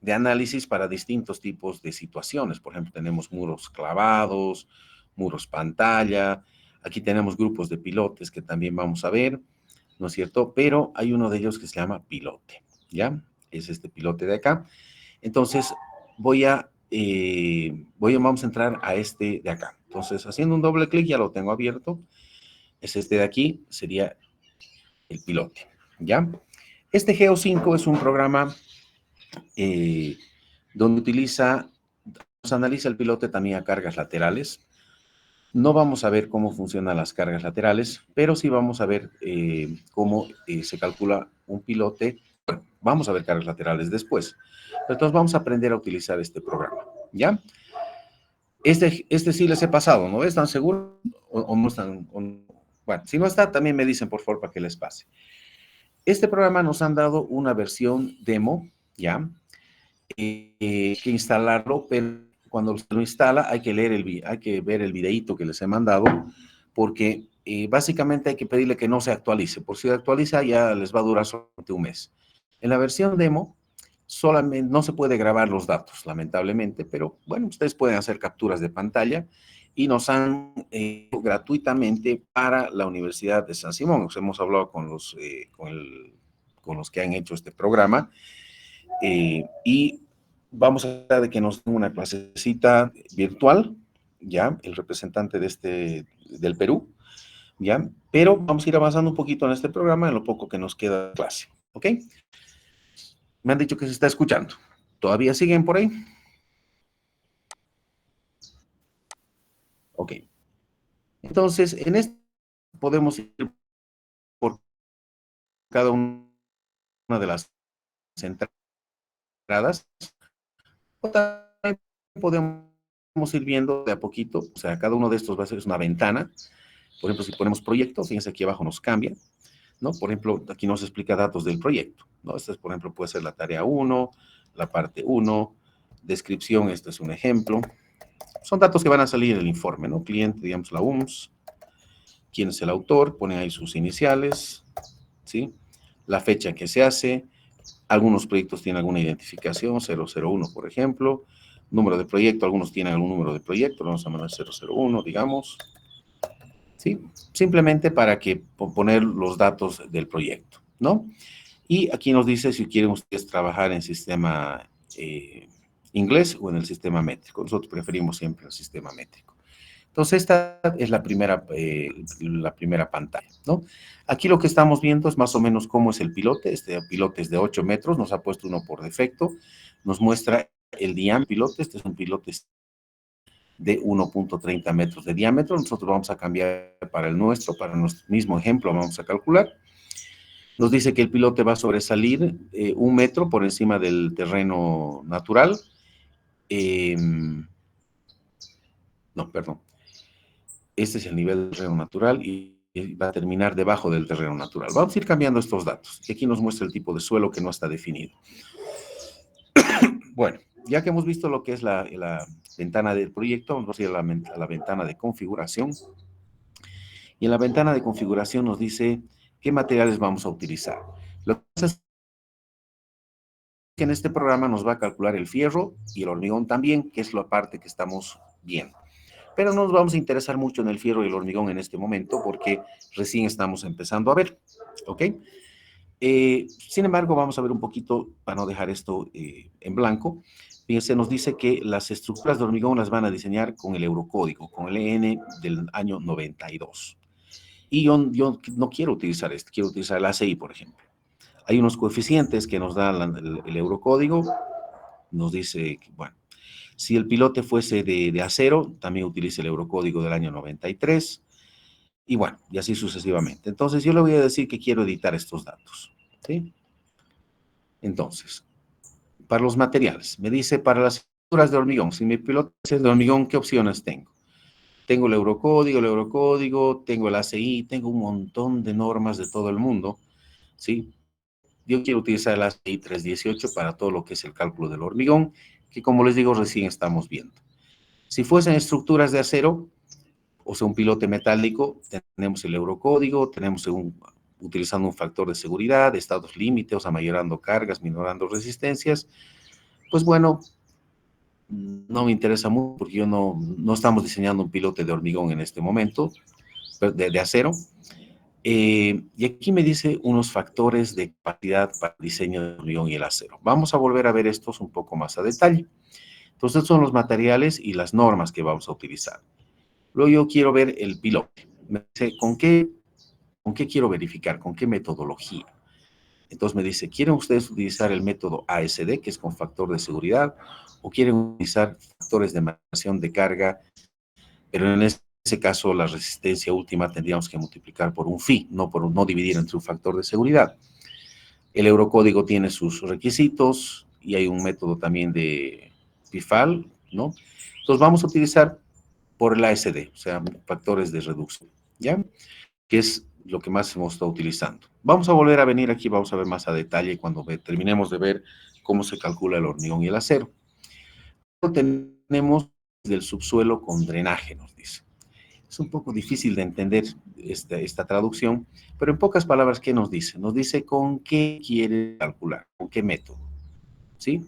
análisis para distintos tipos de situaciones. Por ejemplo, tenemos muros clavados, muros pantalla, aquí tenemos grupos de pilotes que también vamos a ver, ¿no es cierto? Pero hay uno de ellos que se llama pilote, ¿ya? Es este pilote de acá. Entonces, vamos a entrar a este de acá. Entonces, haciendo un doble clic, ya lo tengo abierto. Es este de aquí, sería el pilote, ¿ya? Este Geo5 es un programa donde nos analiza el pilote también a cargas laterales. No vamos a ver cómo funcionan las cargas laterales, pero sí vamos a ver cómo se calcula un pilote. Bueno, vamos a ver cargas laterales después. Pero entonces vamos a aprender a utilizar este programa, ¿ya? Este sí les he pasado, ¿no? ¿Están seguros o no están? Bueno, si no está, también me dicen, por favor, para que les pase. Este programa nos han dado una versión demo, ¿ya? Que instalarlo, pero cuando lo instala hay que hay que ver el videíto que les he mandado, porque básicamente hay que pedirle que no se actualice. Por si se actualiza ya les va a durar solamente un mes. En la versión demo solamente no se puede grabar los datos, lamentablemente, pero bueno, ustedes pueden hacer capturas de pantalla y nos han gratuitamente para la Universidad de San Simón. Nos hemos hablado con los que han hecho este programa y vamos a tratar de que nos den una clasecita virtual, ya, el representante del Perú, ya, pero vamos a ir avanzando un poquito en este programa en lo poco que nos queda de clase, ¿ok? Me han dicho que se está escuchando. ¿Todavía siguen por ahí? Ok. Entonces, en este podemos ir por cada una de las entradas, o también podemos ir viendo de a poquito, o sea, cada uno de estos va a ser una ventana. Por ejemplo, si ponemos proyecto, fíjense aquí abajo nos cambia, ¿no? Por ejemplo, aquí nos explica datos del proyecto, ¿no? Esta es, por ejemplo, puede ser la tarea 1, la parte 1, descripción, este es un ejemplo. Son datos que van a salir en el informe, ¿no? Cliente, digamos, la UMS, quién es el autor, ponen ahí sus iniciales, ¿sí? La fecha en que se hace, algunos proyectos tienen alguna identificación, 001, por ejemplo, número de proyecto, algunos tienen algún número de proyecto, vamos a mandar 001, digamos, ¿sí? Simplemente para que poner los datos del proyecto, ¿no? Y aquí nos dice si quieren ustedes trabajar en sistema inglés o en el sistema métrico. Nosotros preferimos siempre el sistema métrico. Entonces, esta es la primera pantalla, ¿no? Aquí lo que estamos viendo es más o menos cómo es el pilote. Este pilote es de 8 metros, nos ha puesto uno por defecto. Nos muestra el diámetro pilote. Este es un pilote de 1.30 metros de diámetro. Nosotros vamos a cambiar para el nuestro mismo ejemplo, vamos a calcular. Nos dice que el pilote va a sobresalir 1 metro por encima del terreno natural. No, perdón. Este es el nivel del terreno natural y va a terminar debajo del terreno natural. Vamos a ir cambiando estos datos. Y aquí nos muestra el tipo de suelo que no está definido. Bueno, ya que hemos visto lo que es la ventana del proyecto, vamos a ir a la ventana de configuración. Y en la ventana de configuración nos dice qué materiales vamos a utilizar. Lo que pasa es que en este programa nos va a calcular el fierro y el hormigón también, que es la parte que estamos viendo. Pero no nos vamos a interesar mucho en el fierro y el hormigón en este momento porque recién estamos empezando a ver, ¿ok? Sin embargo, vamos a ver un poquito, para no dejar esto en blanco. Fíjense, nos dice que las estructuras de hormigón las van a diseñar con el Eurocódigo, con el EN del año 92. Y yo no quiero utilizar este, quiero utilizar el ACI, por ejemplo. Hay unos coeficientes que nos da el Eurocódigo. Nos dice que, bueno, si el pilote fuese de acero, también utilice el Eurocódigo del año 93. Y bueno, y así sucesivamente. Entonces, yo le voy a decir que quiero editar estos datos, ¿sí? Entonces, para los materiales, me dice para las estructuras de hormigón, si mi pilote es de hormigón, ¿qué opciones tengo? Tengo el Eurocódigo, tengo el ACI, tengo un montón de normas de todo el mundo, ¿sí? Yo quiero utilizar el ACI 318 para todo lo que es el cálculo del hormigón, que como les digo, recién estamos viendo. Si fuesen estructuras de acero, o sea, un pilote metálico, tenemos el Eurocódigo, tenemos utilizando un factor de seguridad, estados límites, o sea, mayorando cargas, minorando resistencias. Pues bueno, no me interesa mucho porque yo no estamos diseñando un pilote de hormigón en este momento, de acero. Y aquí me dice unos factores de capacidad para el diseño de hormigón y el acero. Vamos a volver a ver estos un poco más a detalle. Entonces, son los materiales y las normas que vamos a utilizar. Luego yo quiero ver el pilote. Me dice, ¿con qué quiero verificar? ¿Con qué metodología? Entonces me dice, ¿quieren ustedes utilizar el método ASD, que es con factor de seguridad, o quieren utilizar factores de marcación de carga? Pero en ese caso, la resistencia última tendríamos que multiplicar por un phi, no dividir entre un factor de seguridad. El Eurocódigo tiene sus requisitos y hay un método también de PIFAL, ¿no? Entonces vamos a utilizar por el ASD, o sea, factores de reducción, ¿ya? Que es lo que más hemos estado utilizando. Vamos a volver a venir aquí, vamos a ver más a detalle cuando terminemos de ver cómo se calcula el hormigón y el acero. Tenemos del subsuelo con drenaje, nos dice. Es un poco difícil de entender esta traducción, pero en pocas palabras, ¿qué nos dice? Nos dice con qué quiere calcular, con qué método, ¿sí?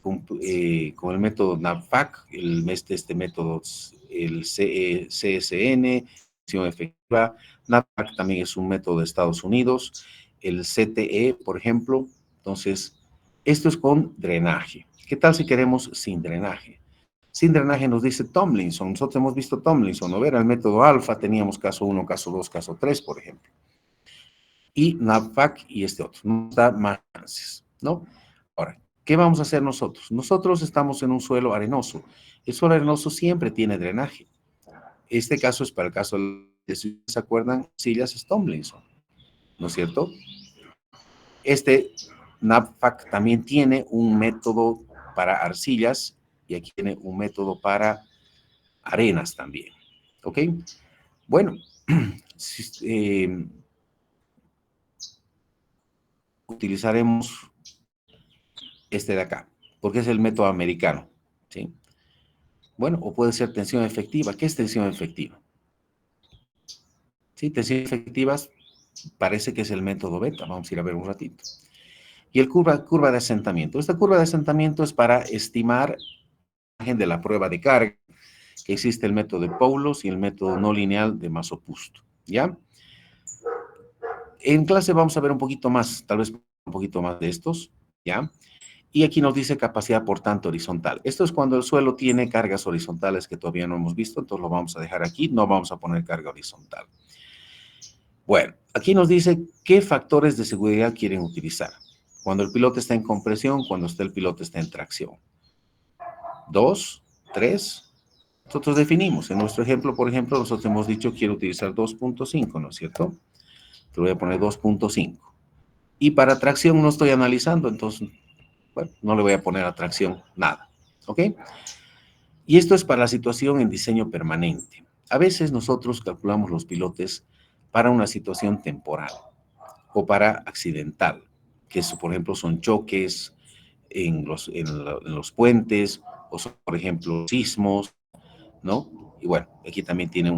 Con el método NAVFAC, este método, el CSN, efectiva. NAVFAC también es un método de Estados Unidos, el CTE, por ejemplo. Entonces, esto es con drenaje. ¿Qué tal si queremos sin drenaje? Sin drenaje nos dice Tomlinson. Nosotros hemos visto Tomlinson, ¿no? Ver el método alfa, teníamos caso 1, caso 2, caso 3, por ejemplo. Y NAVFAC y este otro. Nos da más chances, ¿no? Ahora, ¿qué vamos a hacer nosotros? Nosotros estamos en un suelo arenoso. El suelo arenoso siempre tiene drenaje. Este caso es para el caso de, si se acuerdan, Sillas Tomlinson, ¿no es cierto? Este NAVFAC también tiene un método para arcillas y aquí tiene un método para arenas también. ¿Ok? Bueno, utilizaremos este de acá, porque es el método americano. ¿Sí? Bueno, o puede ser tensión efectiva. ¿Qué es tensión efectiva? Sí, tensión efectivas parece que es el método beta. Vamos a ir a ver un ratito. Y el curva de asentamiento. Esta curva de asentamiento es para estimar de la prueba de carga, que existe el método de Paulos y el método no lineal de Massopusto. ¿Ya? En clase vamos a ver un poquito más, tal vez un poquito más de estos. ¿Ya? Y aquí nos dice capacidad portante horizontal. Esto es cuando el suelo tiene cargas horizontales que todavía no hemos visto, entonces lo vamos a dejar aquí, no vamos a poner carga horizontal. Bueno, aquí nos dice qué factores de seguridad quieren utilizar. Cuando el piloto está en compresión, cuando el piloto está en tracción. 2, 3. Nosotros definimos. En nuestro ejemplo, por ejemplo, nosotros hemos dicho quiero utilizar 2.5, ¿no es cierto? Te voy a poner 2.5. Y para tracción no estoy analizando, entonces, bueno, no le voy a poner a tracción nada. ¿Ok? Y esto es para la situación en diseño permanente. A veces nosotros calculamos los pilotes para una situación temporal o para accidental, que eso, por ejemplo, son choques en los puentes o son, por ejemplo, sismos, ¿no? Y bueno, aquí también tiene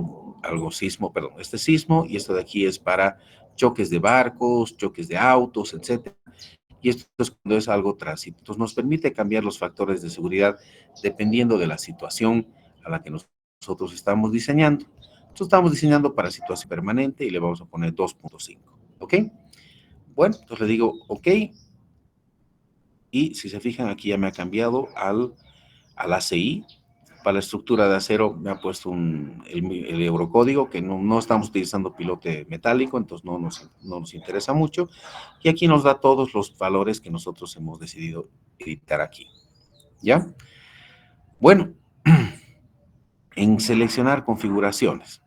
algo sismo, perdón, este sismo y esto de aquí es para choques de barcos, choques de autos, etcétera. Y esto es cuando es algo tránsito. Entonces nos permite cambiar los factores de seguridad dependiendo de la situación a la que nosotros estamos diseñando. Nosotros estamos diseñando para situación permanente y le vamos a poner 2.5, ¿ok? Bueno, entonces le digo OK y si se fijan aquí ya me ha cambiado al ACI. Para la estructura de acero me ha puesto el eurocódigo, que no estamos utilizando pilote metálico, entonces no nos interesa mucho. Y aquí nos da todos los valores que nosotros hemos decidido editar aquí. ¿Ya? Bueno, en seleccionar configuraciones.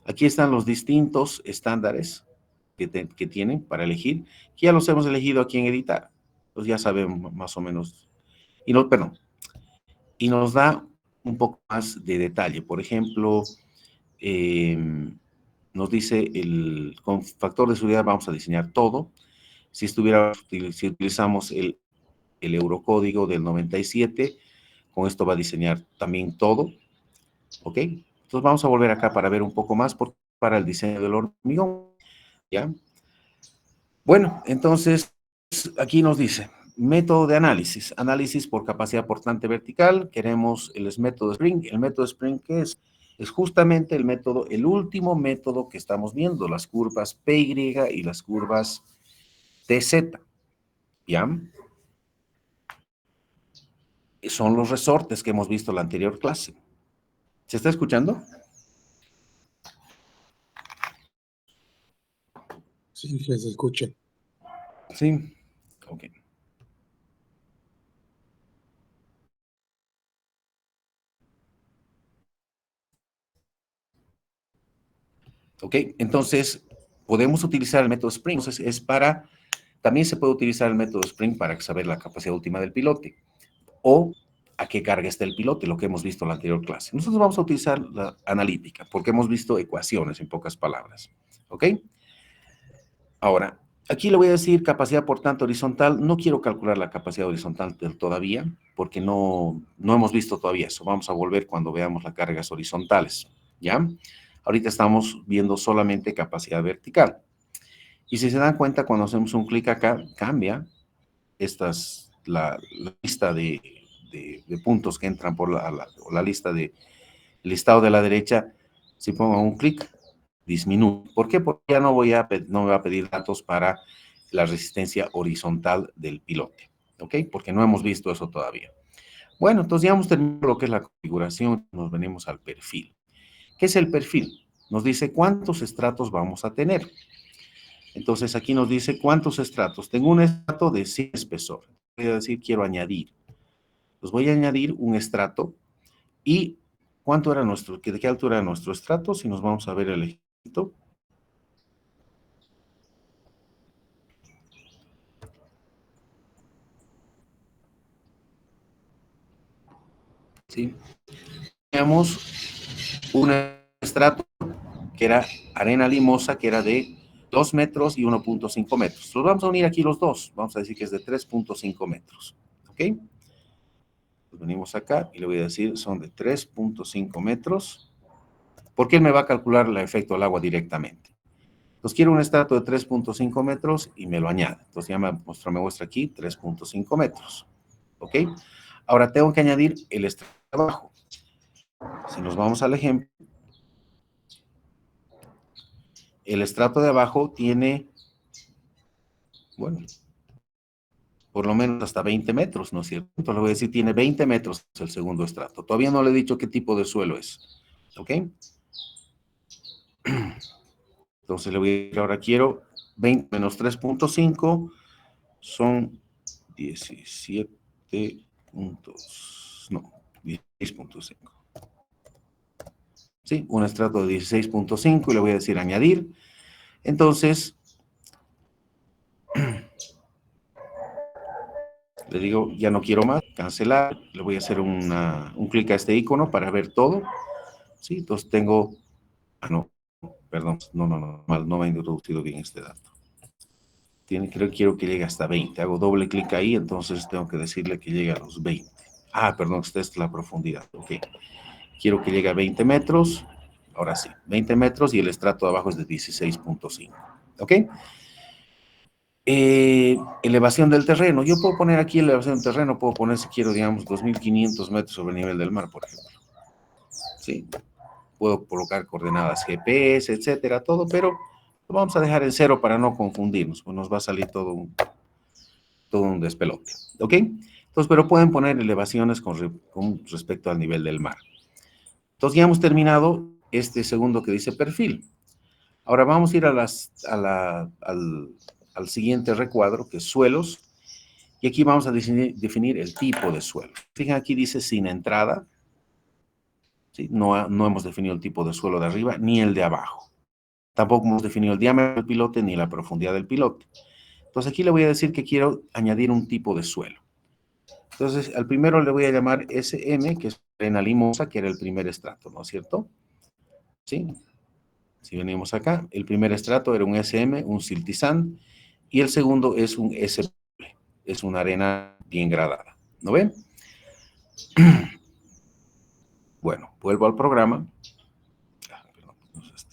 Aquí están los distintos estándares que tienen para elegir, que ya los hemos elegido aquí en editar. Pues ya sabemos más o menos. Y nos da un poco más de detalle. Por ejemplo, nos dice con factor de seguridad vamos a diseñar todo. Si utilizamos el eurocódigo del 97, con esto va a diseñar también todo. ¿Ok? Entonces vamos a volver acá para ver un poco más para el diseño del hormigón. ¿Ya? Bueno, entonces aquí nos dice método de análisis. Análisis por capacidad portante vertical. Queremos el método Spring. El método Spring, ¿qué es? Es justamente el último método que estamos viendo, las curvas PY y las curvas TZ. ¿Ya? Son los resortes que hemos visto en la anterior clase. ¿Se está escuchando? Sí, se escucha. Sí. Ok. Ok, entonces podemos utilizar el método Spring. Entonces también se puede utilizar el método Spring para saber la capacidad última del pilote o a qué carga está el pilote, lo que hemos visto en la anterior clase. Nosotros vamos a utilizar la analítica porque hemos visto ecuaciones en pocas palabras. ¿Ok? Ahora, aquí le voy a decir capacidad por tanto horizontal. No quiero calcular la capacidad horizontal todavía porque no hemos visto todavía eso. Vamos a volver cuando veamos las cargas horizontales. ¿Ya? Ahorita estamos viendo solamente capacidad vertical. Y si se dan cuenta, cuando hacemos un clic acá, cambia la lista de puntos que entran por la lista de listado de la derecha. Si pongo un clic, disminuye. ¿Por qué? Porque ya no me va a pedir datos para la resistencia horizontal del pilote. ¿Ok? Porque no hemos visto eso todavía. Bueno, entonces ya hemos terminado lo que es la configuración. Nos venimos al perfil. ¿Qué es el perfil? Nos dice cuántos estratos vamos a tener. Entonces aquí nos dice cuántos estratos. Tengo un estrato de 100 espesor. Voy a decir quiero añadir. Pues voy a añadir un estrato y ¿cuánto era de qué altura era nuestro estrato? Si nos vamos a ver el ejemplo. ¿sí? Teníamos un estrato que era arena limosa, que era de 2 metros y 1.5 metros. Los vamos a unir aquí los dos. Vamos a decir que es de 3.5 metros. ¿Ok? Pues venimos acá y le voy a decir son de 3.5 metros. Porque él me va a calcular el efecto del agua directamente. Entonces quiero un estrato de 3.5 metros y me lo añade. Entonces ya me muestra aquí 3.5 metros. ¿Ok? Ahora tengo que añadir el estrato de abajo. Si nos vamos al ejemplo, el estrato de abajo tiene, bueno, por lo menos hasta 20 metros, ¿no es cierto? Entonces le voy a decir, tiene 20 metros el segundo estrato. Todavía no le he dicho qué tipo de suelo es. ¿Ok? Entonces le voy a decir, ahora quiero 20 menos 3.5 son 17 puntos, no, 16.5. ¿Sí? Un estrato de 16.5 y le voy a decir añadir. Entonces, le digo, ya no quiero más, cancelar. Le voy a hacer un clic a este icono para ver todo. ¿Sí? Entonces tengo, no, perdón, no, mal, no me ha introducido bien este dato. Quiero que llegue hasta 20. Hago doble clic ahí, entonces tengo que decirle que llegue a los 20. Ah, perdón, esta es la profundidad. Ok. Quiero que llegue a 20 metros. Ahora sí, 20 metros y el estrato de abajo es de 16.5. ¿Ok? Elevación del terreno. Yo puedo poner aquí elevación del terreno, puedo poner si quiero, digamos, 2.500 metros sobre el nivel del mar, por ejemplo. ¿Sí? Puedo colocar coordenadas GPS, etcétera, todo, pero lo vamos a dejar en 0 para no confundirnos, pues nos va a salir todo un despelote. ¿Ok? Entonces, pero pueden poner elevaciones con respecto al nivel del mar. Entonces ya hemos terminado este segundo que dice perfil. Ahora vamos a ir al siguiente recuadro, que es suelos, y aquí vamos a definir el tipo de suelo. Fíjense, aquí dice sin entrada, ¿sí? No hemos definido el tipo de suelo de arriba, ni el de abajo. Tampoco hemos definido el diámetro del pilote, ni la profundidad del pilote. Entonces aquí le voy a decir que quiero añadir un tipo de suelo. Entonces, al primero le voy a llamar SM, que es arena limosa, que era el primer estrato, ¿no es cierto? ¿Sí? Si venimos acá, el primer estrato era un SM, un siltizán, y el segundo es un SP, es una arena bien gradada. ¿No ven? Bueno, vuelvo al programa. Perdón, no es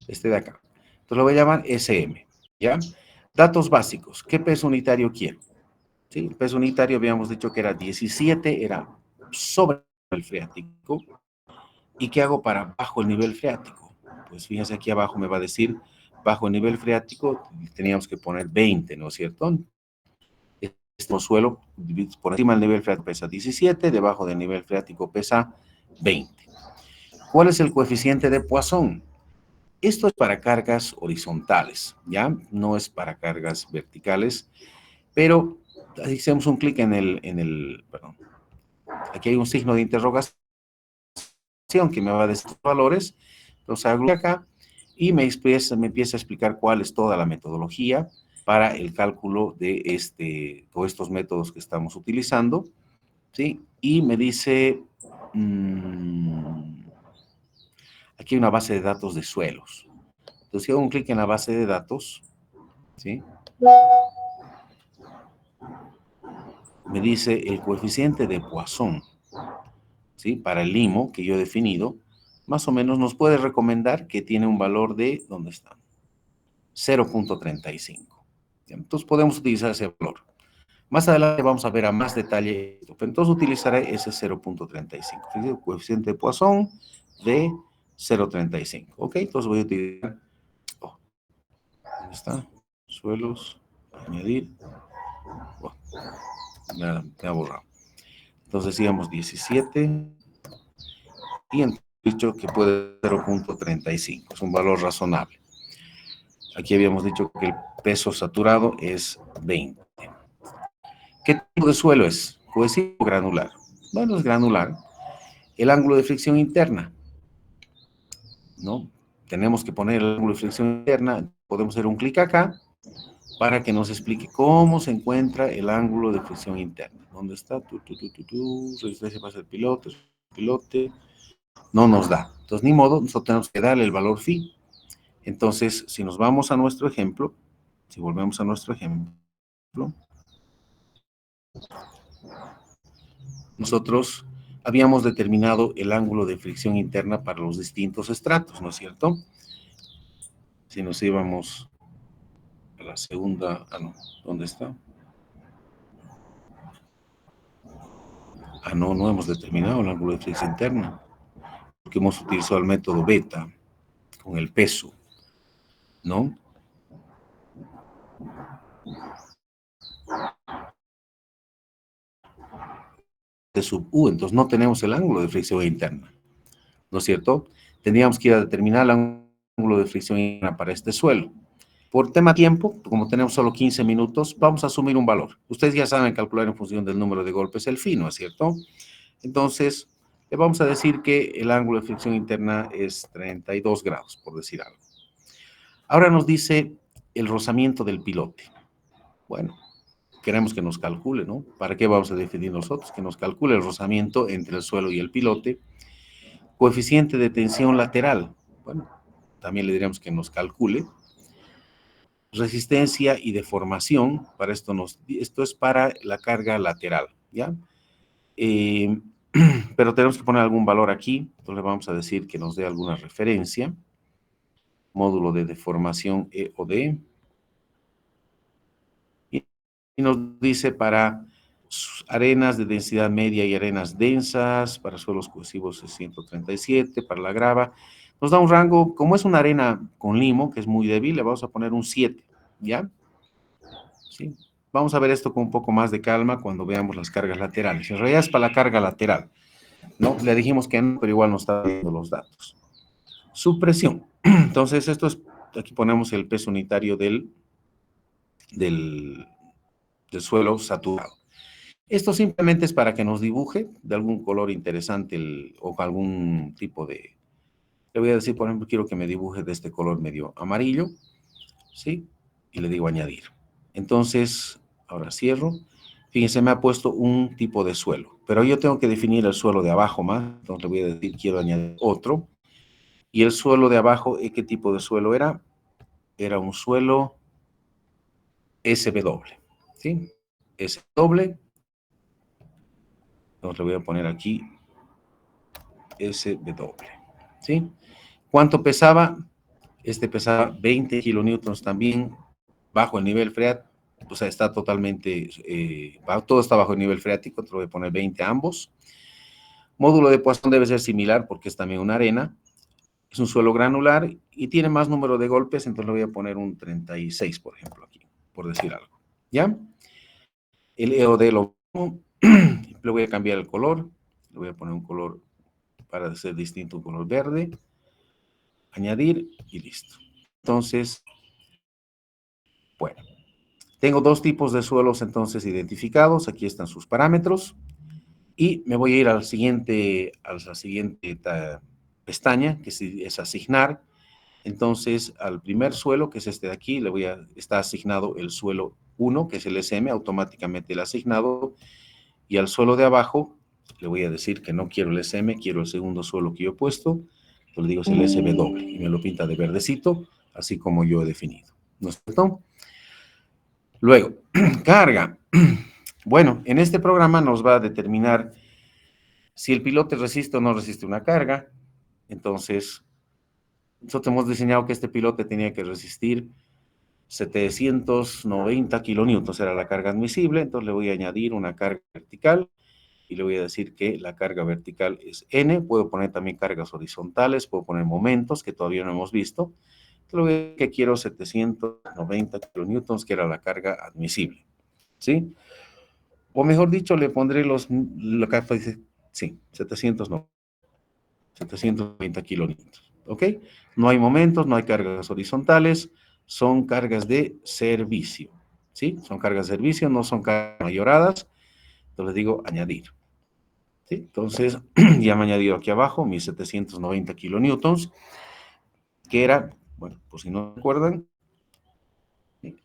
este de acá. Entonces lo voy a llamar SM, ¿ya? Datos básicos. ¿Qué peso unitario quiero? ¿Sí? El peso unitario habíamos dicho que era 17, era sobre el freático. ¿Y qué hago para bajo el nivel freático? Pues fíjense aquí abajo me va a decir, bajo el nivel freático teníamos que poner 20, ¿no es cierto? Este suelo por encima del nivel freático pesa 17, debajo del nivel freático pesa 20. ¿Cuál es el coeficiente de Poisson? Esto es para cargas horizontales, ¿ya? No es para cargas verticales, pero hacemos un clic perdón, aquí hay un signo de interrogación que me va a decir los valores. Entonces hago acá y me empieza a explicar cuál es toda la metodología para el cálculo de todos estos métodos que estamos utilizando, ¿sí? Y me dice, aquí hay una base de datos de suelos. Entonces, si hago un clic en la base de datos, ¿sí? Me dice el coeficiente de Poisson, ¿sí? Para el limo que yo he definido, más o menos nos puede recomendar que tiene un valor de, ¿dónde está? 0.35. Entonces podemos utilizar ese valor. Más adelante vamos a ver a más detalle esto, pero entonces utilizaré ese 0.35. Fíjense, el coeficiente de Poisson de 0.35. ¿Ok? Entonces voy a utilizar, ¿dónde está? Suelos, añadir. Oh, me ha borrado. Entonces decíamos 17 y he dicho que puede ser 0.35. Es un valor razonable. Aquí habíamos dicho que el peso saturado es 20. ¿Qué tipo de suelo es? ¿Cohesivo o granular? Bueno, es granular. El ángulo de fricción interna, ¿no? Tenemos que poner el ángulo de fricción interna. Podemos hacer un clic acá para que nos explique cómo se encuentra el ángulo de fricción interna. ¿Dónde está? Resistencia para el pilote. No nos da. Entonces, ni modo, nosotros tenemos que darle el valor phi. Entonces, si nos vamos a nuestro ejemplo, si volvemos a nuestro ejemplo, nosotros habíamos determinado el ángulo de fricción interna para los distintos estratos, ¿no es cierto? Si nos íbamos a la segunda, no, ¿dónde está? No hemos determinado el ángulo de fricción interna, porque hemos utilizado el método beta con el peso, ¿no? De sub U, entonces no tenemos el ángulo de fricción interna, ¿no es cierto? Tendríamos que ir a determinar el ángulo de fricción interna para este suelo. Por tema tiempo, como tenemos solo 15 minutos, vamos a asumir un valor. Ustedes ya saben calcular en función del número de golpes el phi, ¿no es cierto? Entonces, le vamos a decir que el ángulo de fricción interna es 32 grados, por decir algo. Ahora nos dice el rozamiento del pilote. Bueno, queremos que nos calcule, ¿no? ¿Para qué vamos a definir nosotros? Que nos calcule el rozamiento entre el suelo y el pilote. Coeficiente de tensión lateral. Bueno, también le diríamos que nos calcule. Resistencia y deformación. Para esto es para la carga lateral, ¿ya? Pero tenemos que poner algún valor aquí. Entonces le vamos a decir que nos dé alguna referencia. Módulo de deformación E o D. Y nos dice para arenas de densidad media y arenas densas, para suelos cohesivos es 137, para la grava. Nos da un rango, como es una arena con limo, que es muy débil, le vamos a poner un 7, ¿ya? ¿Sí? Vamos a ver esto con un poco más de calma cuando veamos las cargas laterales. En realidad es para la carga lateral, ¿no? Le dijimos que no, pero igual nos está dando los datos. Supresión. Entonces, esto es, aquí ponemos el peso unitario del suelo saturado. Esto simplemente es para que nos dibuje de algún color interesante o algún tipo de... Le voy a decir, por ejemplo, quiero que me dibuje de este color medio amarillo, ¿sí? Y le digo añadir. Entonces, ahora cierro. Fíjense, me ha puesto un tipo de suelo, pero yo tengo que definir el suelo de abajo más. Entonces le voy a decir, quiero añadir otro. Y el suelo de abajo, ¿qué tipo de suelo era? Era un suelo SW, ¿sí? SW. Entonces le voy a poner aquí SW, ¿sí? ¿Cuánto pesaba? Este pesaba 20 kilonewtons también, bajo el nivel freático, o sea, está totalmente, todo está bajo el nivel freático, te lo voy a poner 20 a ambos. Módulo de Poisson debe ser similar porque es también una arena, es un suelo granular y tiene más número de golpes, entonces le voy a poner un 36, por ejemplo, aquí, por decir algo, ¿ya? El EOD lo le voy a cambiar el color, le voy a poner un color para ser distinto, un color verde, añadir y listo. Entonces, bueno, tengo dos tipos de suelos entonces identificados, aquí están sus parámetros, y me voy a ir a la siguiente pestaña, que es asignar. Entonces, al primer suelo, que es este de aquí, está asignado el suelo 1, que es el SM, automáticamente el asignado, y al suelo de abajo, le voy a decir que no quiero el SM, quiero el segundo suelo que yo he puesto, yo le digo es el SW, y me lo pinta de verdecito, así como yo he definido, ¿no es cierto? Luego, carga. Bueno, en este programa nos va a determinar si el pilote resiste o no resiste una carga. Entonces, nosotros hemos diseñado que este pilote tenía que resistir 790 kilonewtons, era la carga admisible. Entonces le voy a añadir una carga vertical y le voy a decir que la carga vertical es N. Puedo poner también cargas horizontales, puedo poner momentos que todavía no hemos visto. Entonces le voy a decir que quiero 790 kilonewtons, que era la carga admisible, ¿sí? O mejor dicho, le pondré sí, 790 kilonewtons, ¿ok? No hay momentos, no hay cargas horizontales, son cargas de servicio, ¿sí? Son cargas de servicio, no son cargas mayoradas. Entonces digo añadir, ¿sí? Entonces ya me ha añadido aquí abajo mis 790 kilonewtons, que era, bueno, pues si no recuerdan,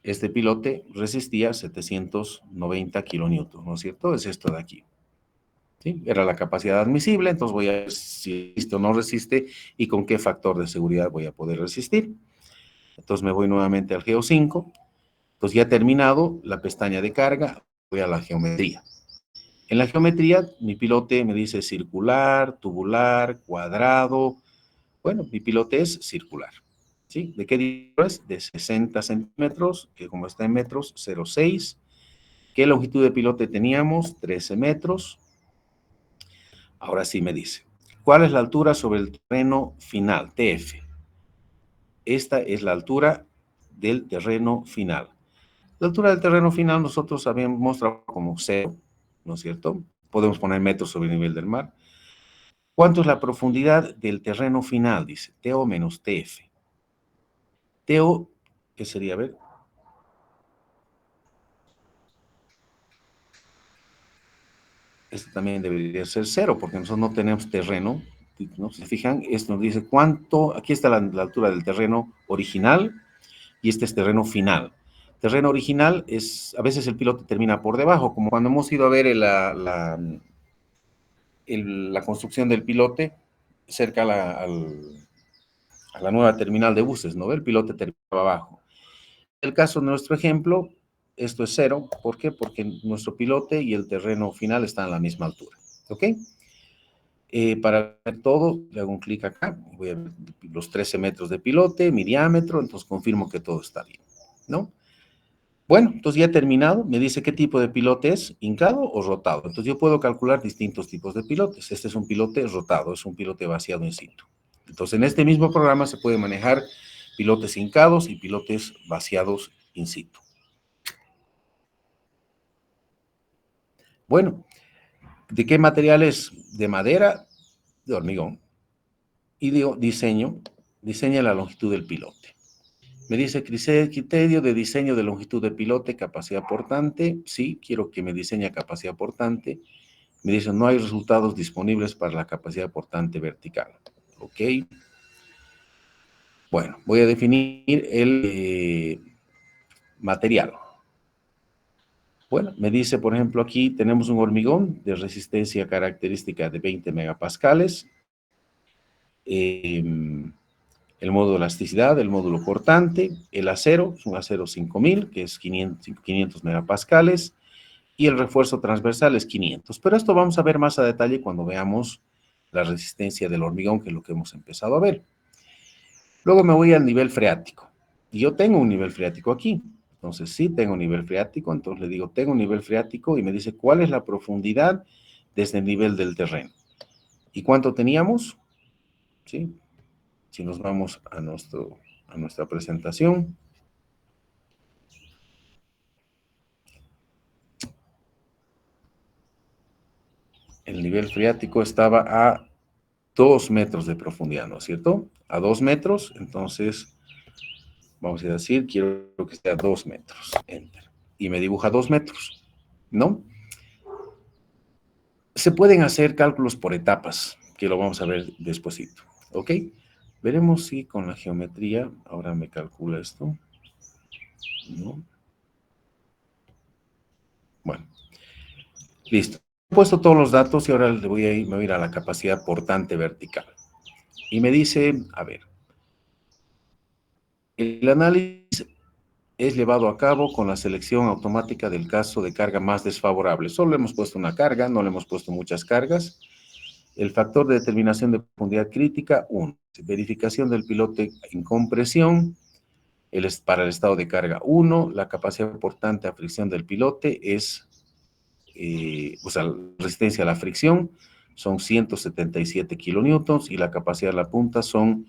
Este pilote resistía 790 kilonewtons, ¿no es cierto? Es esto de aquí. ¿Sí? Era la capacidad admisible, entonces voy a ver si resiste o no resiste y con qué factor de seguridad voy a poder resistir. Entonces me voy nuevamente al GEO5. Entonces ya he terminado la pestaña de carga, voy a la geometría. En la geometría, mi pilote me dice circular, tubular, cuadrado. Bueno, mi pilote es circular. ¿Sí? ¿De qué diámetro es? De 60 centímetros, que como está en metros, 0,6. ¿Qué longitud de pilote teníamos? 13 metros. Ahora sí me dice, ¿cuál es la altura sobre el terreno final? TF. Esta es la altura del terreno final. La altura del terreno final nosotros habíamos mostrado como 0, ¿no es cierto? Podemos poner metros sobre el nivel del mar. ¿Cuánto es la profundidad del terreno final? Dice, TO menos TF. TO, ¿qué sería? A ver. Este también debería ser 0, porque nosotros no tenemos terreno, ¿no? Si se fijan, esto nos dice cuánto, aquí está la altura del terreno original, y este es terreno final. Terreno original es, a veces el piloto termina por debajo, como cuando hemos ido a ver la construcción del pilote cerca a la nueva terminal de buses, ¿no? El pilote terminaba abajo. En el caso de nuestro ejemplo, esto es 0. ¿Por qué? Porque nuestro pilote y el terreno final están a la misma altura. ¿Ok? Para ver todo, le hago un clic acá, voy a ver los 13 metros de pilote, mi diámetro, entonces confirmo que todo está bien, ¿no? Bueno, entonces ya he terminado, me dice qué tipo de pilote es, hincado o rotado. Entonces yo puedo calcular distintos tipos de pilotes. Este es un pilote rotado, es un pilote vaciado in situ. Entonces en este mismo programa se puede manejar pilotes hincados y pilotes vaciados in situ. Bueno, ¿de qué material es? De madera, de hormigón. Y digo, diseña la longitud del pilote. Me dice criterio de diseño de longitud de pilote, capacidad portante. Sí, quiero que me diseñe capacidad portante. Me dice, no hay resultados disponibles para la capacidad portante vertical. Ok. Bueno, voy a definir el material. Bueno, me dice, por ejemplo, aquí tenemos un hormigón de resistencia característica de 20 megapascales. El módulo de elasticidad, el módulo cortante, el acero, es un acero 5000, que es 500 megapascales, y el refuerzo transversal es 500. Pero esto vamos a ver más a detalle cuando veamos la resistencia del hormigón, que es lo que hemos empezado a ver. Luego me voy al nivel freático. Y yo tengo un nivel freático aquí. Entonces, sí tengo un nivel freático. Entonces le digo, tengo un nivel freático y me dice, ¿cuál es la profundidad desde el nivel del terreno? ¿Y cuánto teníamos? ¿Sí? Si nos vamos a nuestra presentación. El nivel freático estaba a 2 metros de profundidad, ¿no es cierto? A 2 metros, entonces, vamos a decir, quiero que esté a 2 metros. Enter. Y me dibuja 2 metros, ¿no? Se pueden hacer cálculos por etapas, que lo vamos a ver despuesito, ¿ok? Veremos si con la geometría, ahora me calcula esto, ¿no? Bueno, listo. He puesto todos los datos y ahora me voy a ir a la capacidad portante vertical. Y me dice, a ver, el análisis es llevado a cabo con la selección automática del caso de carga más desfavorable. Solo le hemos puesto una carga, no le hemos puesto muchas cargas. El factor de determinación de profundidad crítica, 1. Verificación del pilote en compresión, para el estado de carga 1. La capacidad portante a fricción del pilote es, la resistencia a la fricción son 177 kilonewtons y la capacidad de la punta son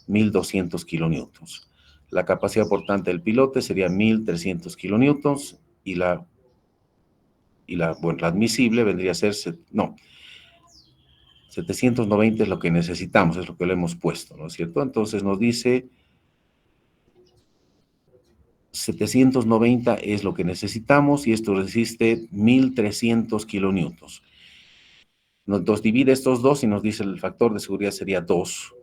1200 kilonewtons. La capacidad portante del pilote sería 1300 kilonewtons y la admisible vendría a ser, no, 790 es lo que necesitamos, es lo que le hemos puesto, ¿no es cierto? Entonces nos dice 790 es lo que necesitamos y esto resiste 1300 kilonewtons. Nos divide estos dos y nos dice el factor de seguridad sería 2.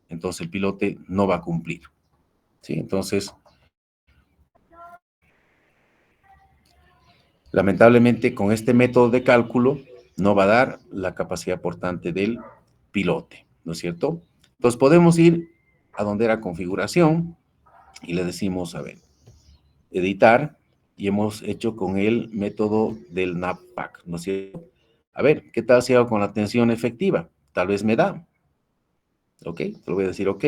Entonces el pilote no va a cumplir. ¿Sí? Entonces, Lamentablemente, con este método de cálculo no va a dar la capacidad portante del pilote, ¿no es cierto? Entonces podemos ir a donde era configuración y le decimos, a ver, editar, y hemos hecho con el método del NAPPAC, ¿no es cierto? A ver, ¿qué tal si hago con la tensión efectiva? Tal vez me da. ¿Ok? Te lo voy a decir OK.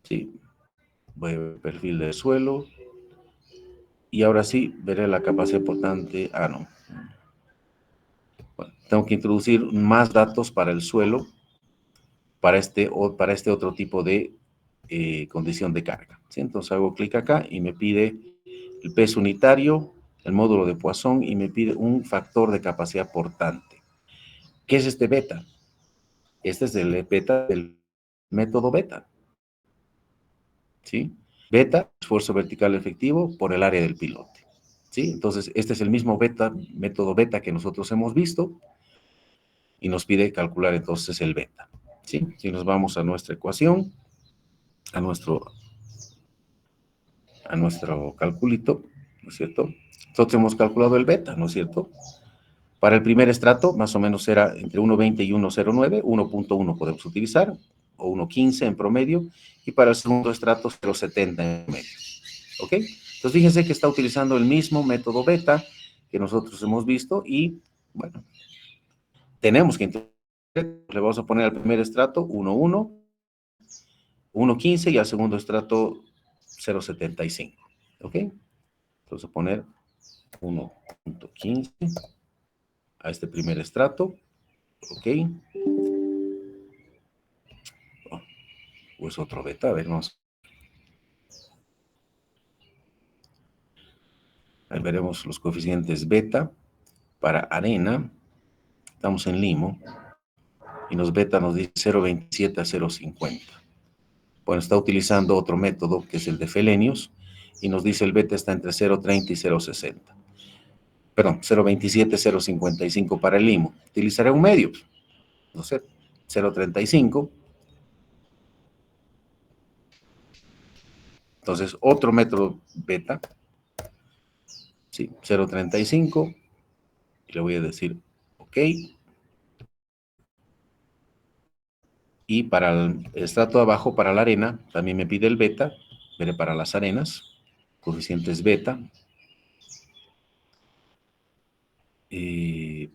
Sí. Voy a ver el perfil del suelo. Y ahora sí, veré la capacidad portante. Ah, no. Bueno, tengo que introducir más datos para el suelo, para este otro tipo de condición de carga. ¿Sí? Entonces hago clic acá y me pide el peso unitario, el módulo de Poisson y me pide un factor de capacidad portante. ¿Qué es este beta? Este es el beta del método beta. ¿Sí? Beta, esfuerzo vertical efectivo por el área del pilote. ¿Sí? Entonces, este es el mismo beta, método beta que nosotros hemos visto y nos pide calcular entonces el beta. ¿Sí? Si nos vamos a nuestra ecuación, a nuestro calculito, ¿no es cierto? Nosotros hemos calculado el beta, ¿no es cierto? Para el primer estrato, más o menos era entre 1.20 y 1.09, 1.1 podemos utilizar, o 1.15 en promedio, y para el segundo estrato 0.70 en promedio. ¿Ok? Entonces fíjense que está utilizando el mismo método beta que nosotros hemos visto y, bueno, tenemos que introducir, le vamos a poner al primer estrato 1.1, 1.15 y al segundo estrato 0.75. ¿Ok? Entonces a poner 1.15 a este primer estrato. ¿Ok? Oh, pues otro beta, a ver, vamos. Ahí veremos los coeficientes beta para arena. Estamos en Limo. Y nos beta nos dice 0.27 a 0.50. Bueno, está utilizando otro método que es el de Felenius y nos dice el beta está entre 0.30 y 0.60. Perdón, 0.27, 0.55 para el Limo. Utilizaré un medio, no sé, 0.35. Entonces, otro método beta, sí, 0.35. Y le voy a decir OK. Y para el estrato de abajo, para la arena, también me pide el beta. Veré para las arenas, coeficientes beta.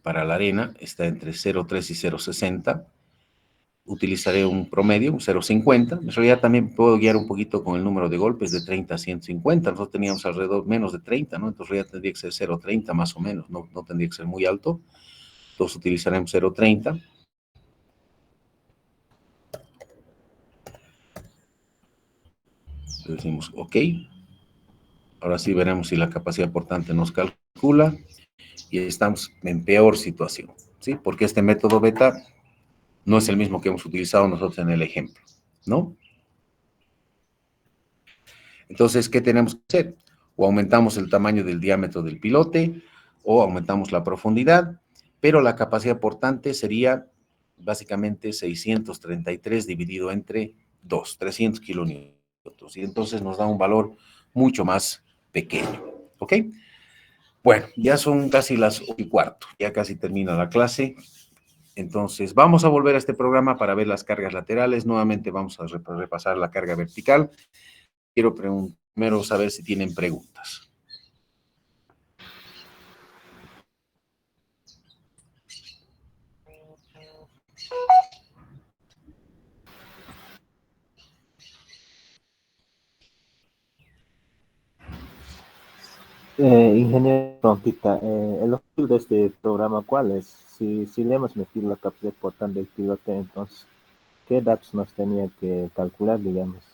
Para la arena está entre 0.3 y 0.60. Utilizaré un promedio, un 0.50. En realidad también puedo guiar un poquito con el número de golpes de 30 a 150. Nosotros teníamos alrededor menos de 30, ¿no? Entonces ya tendría que ser 0.30 más o menos, no tendría que ser muy alto. Entonces utilizaremos 0.30. Le decimos OK. Ahora sí veremos si la capacidad portante nos calcula y estamos en peor situación, ¿sí? Porque este método beta no es el mismo que hemos utilizado nosotros en el ejemplo, ¿no? Entonces, ¿qué tenemos que hacer? O aumentamos el tamaño del diámetro del pilote o aumentamos la profundidad, pero la capacidad portante sería básicamente 633 dividido entre 2, 300 kilonewtons. Y entonces nos da un valor mucho más pequeño, ¿ok? Bueno, ya son casi las 8:15, ya casi termina la clase. Entonces, vamos a volver a este programa para ver las cargas laterales. Nuevamente vamos a repasar la carga vertical. Quiero primero saber si tienen preguntas. Ingeniero Trompita, el objetivo de este programa, ¿cuál es? Si le hemos metido la capacidad portante del pilote, entonces, ¿qué datos nos tenía que calcular, digamos?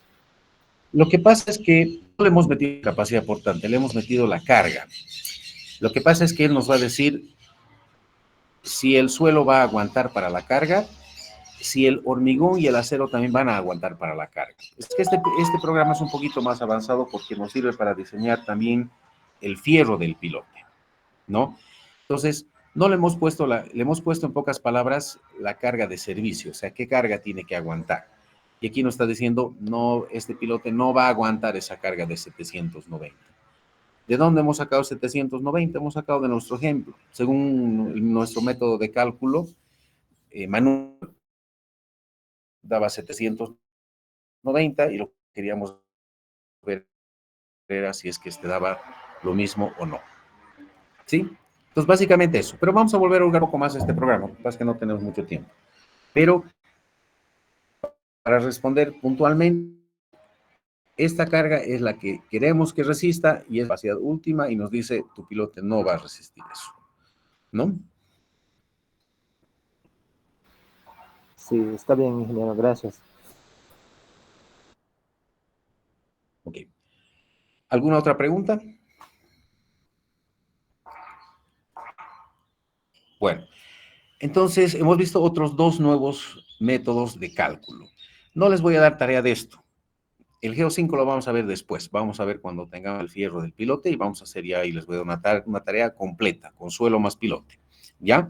Lo que pasa es que no le hemos metido capacidad portante, le hemos metido la carga. Lo que pasa es que él nos va a decir si el suelo va a aguantar para la carga, si el hormigón y el acero también van a aguantar para la carga. Es que este programa es un poquito más avanzado porque nos sirve para diseñar también el fierro del pilote, ¿no? Entonces, no le hemos puesto, le hemos puesto en pocas palabras la carga de servicio, o sea, qué carga tiene que aguantar. Y aquí nos está diciendo, no, este pilote no va a aguantar esa carga de 790. ¿De dónde hemos sacado 790? Hemos sacado de nuestro ejemplo. Según nuestro método de cálculo, Manuel daba 790 y lo que queríamos ver era si es que daba lo mismo o no. ¿Sí? Entonces, básicamente eso. Pero vamos a volver a jugar un poco más este programa, porque es que no tenemos mucho tiempo. Pero para responder puntualmente, esta carga es la que queremos que resista y es capacidad última y nos dice tu pilote no va a resistir eso, ¿no? Sí, está bien, ingeniero, gracias. Ok. ¿Alguna otra pregunta? Bueno, entonces hemos visto otros dos nuevos métodos de cálculo. No les voy a dar tarea de esto. El GEO5 lo vamos a ver después. Vamos a ver cuando tengamos el fierro del pilote y vamos a hacer ya, y les voy a dar una tarea completa, con suelo más pilote, ¿ya?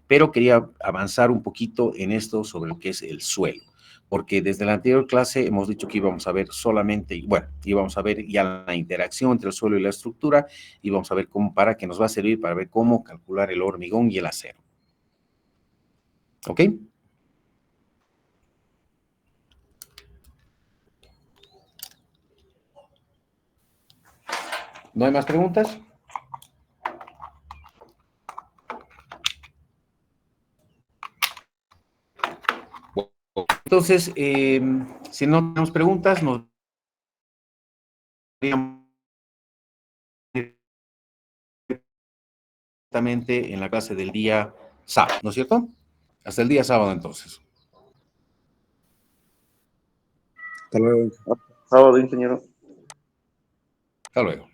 Pero quería avanzar un poquito en esto sobre lo que es el suelo, porque desde la anterior clase hemos dicho que íbamos a ver solamente, bueno, íbamos a ver ya la interacción entre el suelo y la estructura, y vamos a ver cómo, para qué nos va a servir para ver cómo calcular el hormigón y el acero. ¿Ok? ¿No hay más preguntas? Entonces, si no tenemos preguntas, nos veríamos directamente en la clase del día sábado, ¿no es cierto? Hasta el día sábado, entonces. Hasta luego. Sábado, ingeniero. Hasta luego.